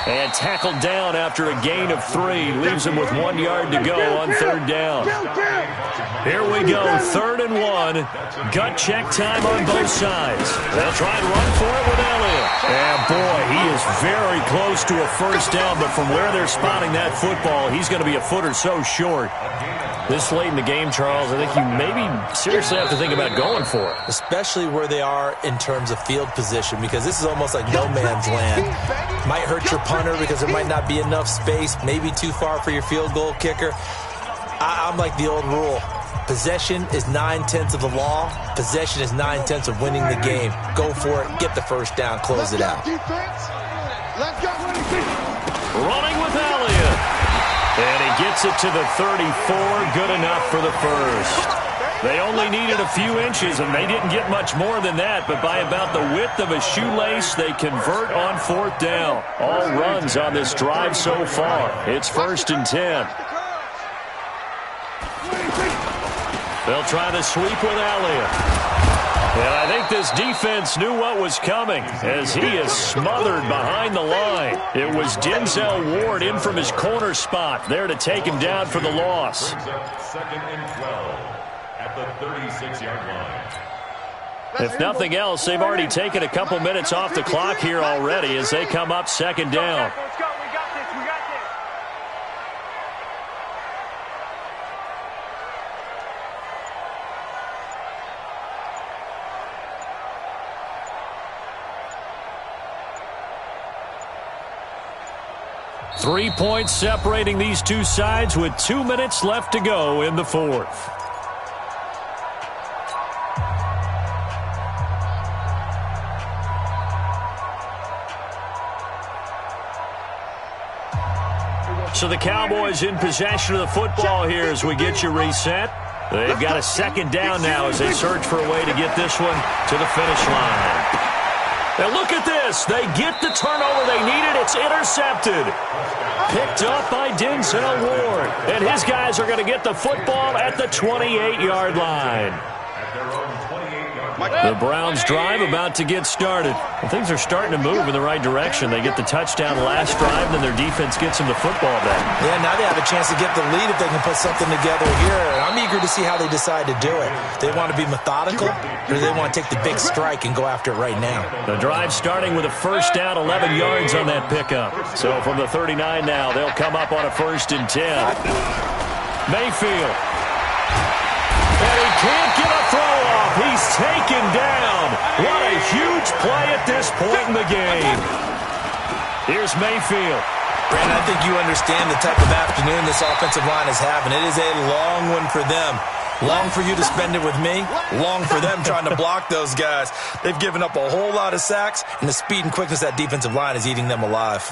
S1: And tackled down after a gain of 3. Leaves him with 1 yard to go on 3rd down. Here we go, 3rd and 1. Gut check time on both sides. They'll try and run for it with Elliott. And boy, he is very close to a first down, but from where they're spotting that football, he's going to be a foot or so short. This late in the game, Charles, I think you maybe seriously have to think about going for it.
S2: Especially where they are in terms of field position, because this is almost like no man's land. Might hurt your punter because there might not be enough space, maybe too far for your field goal kicker. I'm like the old rule. Possession is 9/10 of the law. Possession is 9/10 of winning the game. Go for it. Get the first down. Close it out.
S3: Let's go.
S1: Running with Elliott. And he gets it to the 34. Good enough for the first. They only needed a few inches, and they didn't get much more than that. But by about the width of a shoelace, they convert on 4th down. All runs on this drive so far. It's 1st and 10. They'll try the sweep with Elliott. And I think this defense knew what was coming as he is smothered behind the line. It was Denzel Ward in from his corner spot there to take him down for the loss.
S4: 2nd and 12 at the 36-yard line.
S1: If nothing else, they've already taken a couple minutes off the clock here already as they come up 2nd down.
S3: Let's go. We got this. We got this.
S1: 3 points separating these two sides with 2 minutes left to go in the fourth. So the Cowboys in possession of the football here as we get you reset. They've got a second down now as they search for a way to get this one to the finish line. And look at this. They get the turnover they needed. It's intercepted. Picked up by Denzel Ward. And his guys are going to get the football at the 28-yard line. The Browns drive about to get started. Well, things are starting to move in the right direction. They get the touchdown last drive, and then their defense gets them the football back. Yeah, now they have a chance to get the lead if they can put something together here. I'm eager to see how they decide to do it. They want to be methodical, or do they want to take the big strike and go after it right now? The drive starting with a first down, 11 yards on that pickup. So from the 39 now, they'll come up on a 1st and 10. Mayfield. And he can't get a throw off. He's taken down. What a huge play at this point in the game. Here's Mayfield. Brandon, I think you understand the type of afternoon this offensive line is having. It is a long one for them. Long for you to spend it with me. Long for them trying to block those guys. They've given up a whole lot of sacks, and the speed and quickness of that defensive line is eating them alive.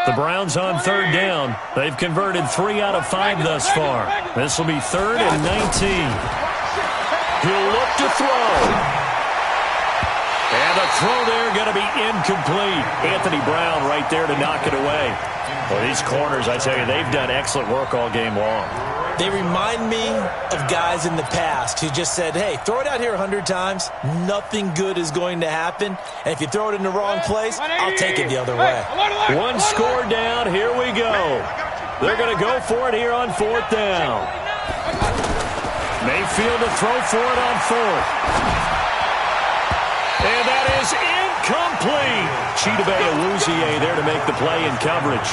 S1: The Browns on 3rd down. They've converted 3 out of 5 thus far. This will be 3rd and 19. He'll look to throw. And the throw there going to be incomplete. Anthony Brown right there to knock it away. Well, these corners, I tell you, they've done excellent work all game long. They remind me of guys in the past who just said, hey, throw it out here 100 times. Nothing good is going to happen. And if you throw it in the wrong place, I'll take it the other way. One score down. Here we go. They're going to go for it here on 4th down. Mayfield to throw for it on 4th. And that is incomplete. Chidobe Awuzie there to make the play in coverage.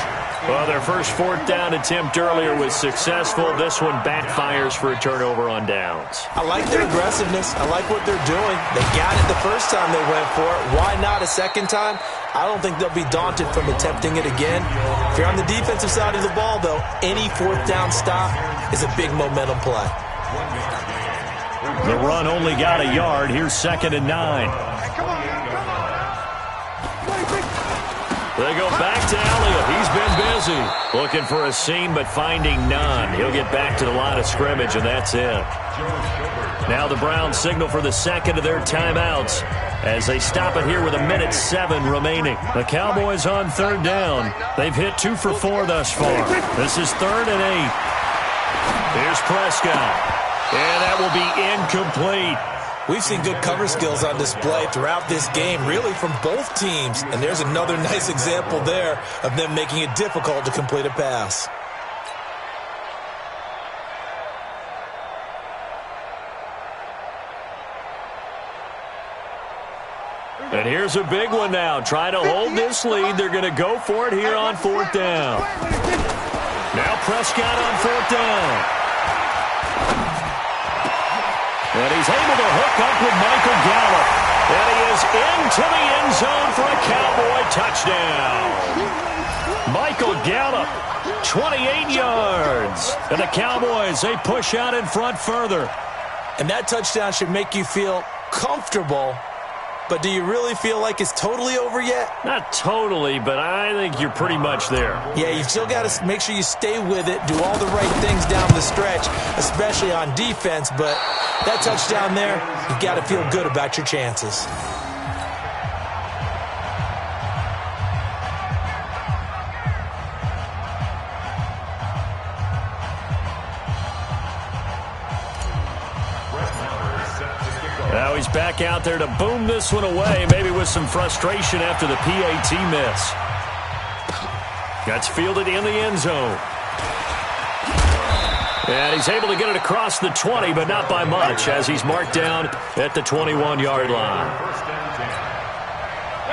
S1: Well, their first 4th down attempt earlier was successful. This one backfires for a turnover on downs. I like their aggressiveness. I like what they're doing. They got it the first time they went for it. Why not a second time? I don't think they'll be daunted from attempting it again. If you're on the defensive side of the ball, though, any 4th down stop is a big momentum play. The run only got a yard. Here's 2nd and 9. They go back to Elliott. He's been busy. Looking for a seam, but finding none. He'll get back to the line of scrimmage, and that's it. Now the Browns signal for the second of their timeouts as they stop it here with 1:07 remaining. The Cowboys on 3rd down. They've hit 2 for 4 thus far. This is 3rd and 8. Here's Prescott. And that will be incomplete. We've seen good cover skills on display throughout this game, really from both teams. And there's another nice example there of them making it difficult to complete a pass. And here's a big one now. Trying to hold this lead. They're going to go for it here on 4th down. Now Prescott on 4th down. And he's able to hook up with Michael Gallup. And he is into the end zone for a Cowboy touchdown. Michael Gallup, 28 yards. And the Cowboys, they push out in front further. And that touchdown should make you feel comfortable. But do you really feel like it's totally over yet? Not totally, but I think you're pretty much there. Yeah, you still got to make sure you stay with it, do all the right things down the stretch, especially on defense. But that touchdown there, you've got to feel good about your chances. Now he's back out there to boom this one away, maybe with some frustration after the PAT miss. That's fielded in the end zone. And he's able to get it across the 20, but not by much, as he's marked down at the 21-yard line.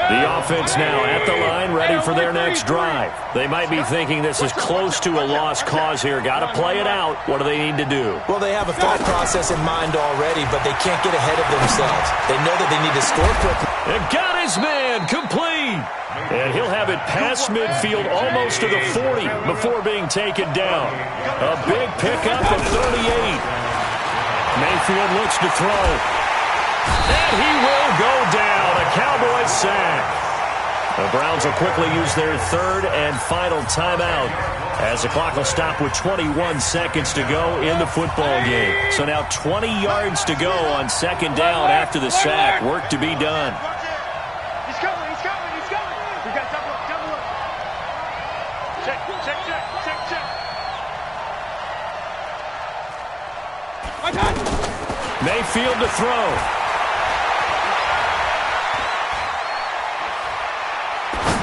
S1: The offense now at the line, ready for their next drive. They might be thinking this is close to a lost cause here. Got to play it out. What do they need to do? Well, they have a thought process in mind already, but they can't get ahead of themselves. They know that they need to score quickly. And got his man complete. And he'll have it past midfield almost to the 40 before being taken down. A big pickup of 38. Mayfield looks to throw. And he will go down. A Cowboys sack. The Browns will quickly use their third and final timeout as the clock will stop with 21 seconds to go in the football game. So now 20 yards to go on second down after the sack. Work to be done.
S3: He's coming. We got double up. Check.
S1: Mayfield to throw.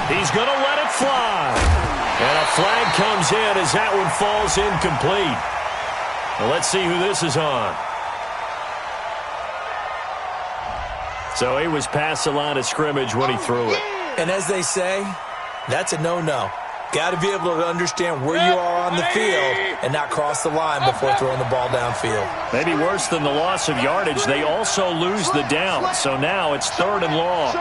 S1: He's going to let it fly. And a flag comes in as that one falls incomplete. Well, let's see who this is on. So he was past the line of scrimmage when he threw it.
S2: And as they say, that's a no-no. Got to be able to understand where you are on the field and not cross the line before throwing the ball downfield.
S1: Maybe worse than the loss of yardage, they also lose the down. So now it's 3rd and long.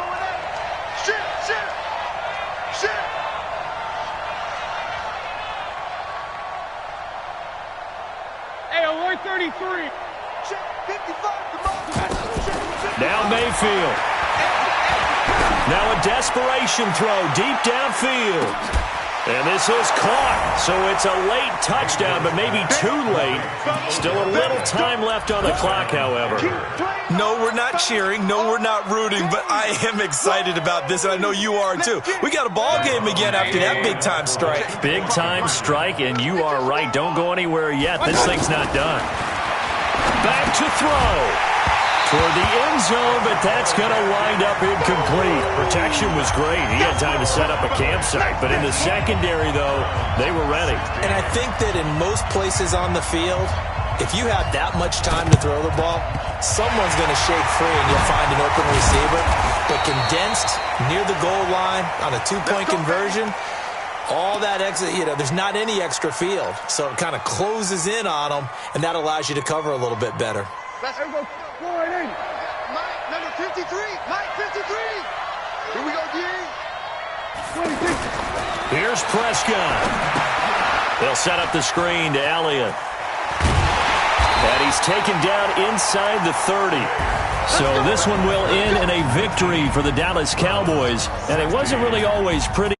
S3: Hey, 33.
S1: Now Mayfield. Now a desperation throw deep downfield. And this is caught. So it's a late touchdown, but maybe too late. Still a little time left on the clock, however.
S2: No, we're not cheering. No, we're not rooting. But I am excited about this, and I know you are too. We got a ball game again after that big-time strike.
S1: Big-time strike, and you are right. Don't go anywhere yet. This thing's not done. Back to throw. Toward the end zone, but that's going to wind up incomplete. Protection was great. He had time to set up a campsite, but in the secondary, though, they were ready.
S2: And I think that in most places on the field, if you have that much time to throw the ball, someone's going to shake free and you'll find an open receiver. But condensed near the goal line on a two-point conversion, all that extra, there's not any extra field. So it kind of closes in on them, and that allows you to cover a little bit better.
S3: Let's go. Mike, number 53. Mike, 53. Here we go, D. 26.
S1: Here's Prescott. They'll set up the screen to Elliott. And he's taken down inside the 30. So this one will end in a victory for the Dallas Cowboys. And it wasn't really always pretty.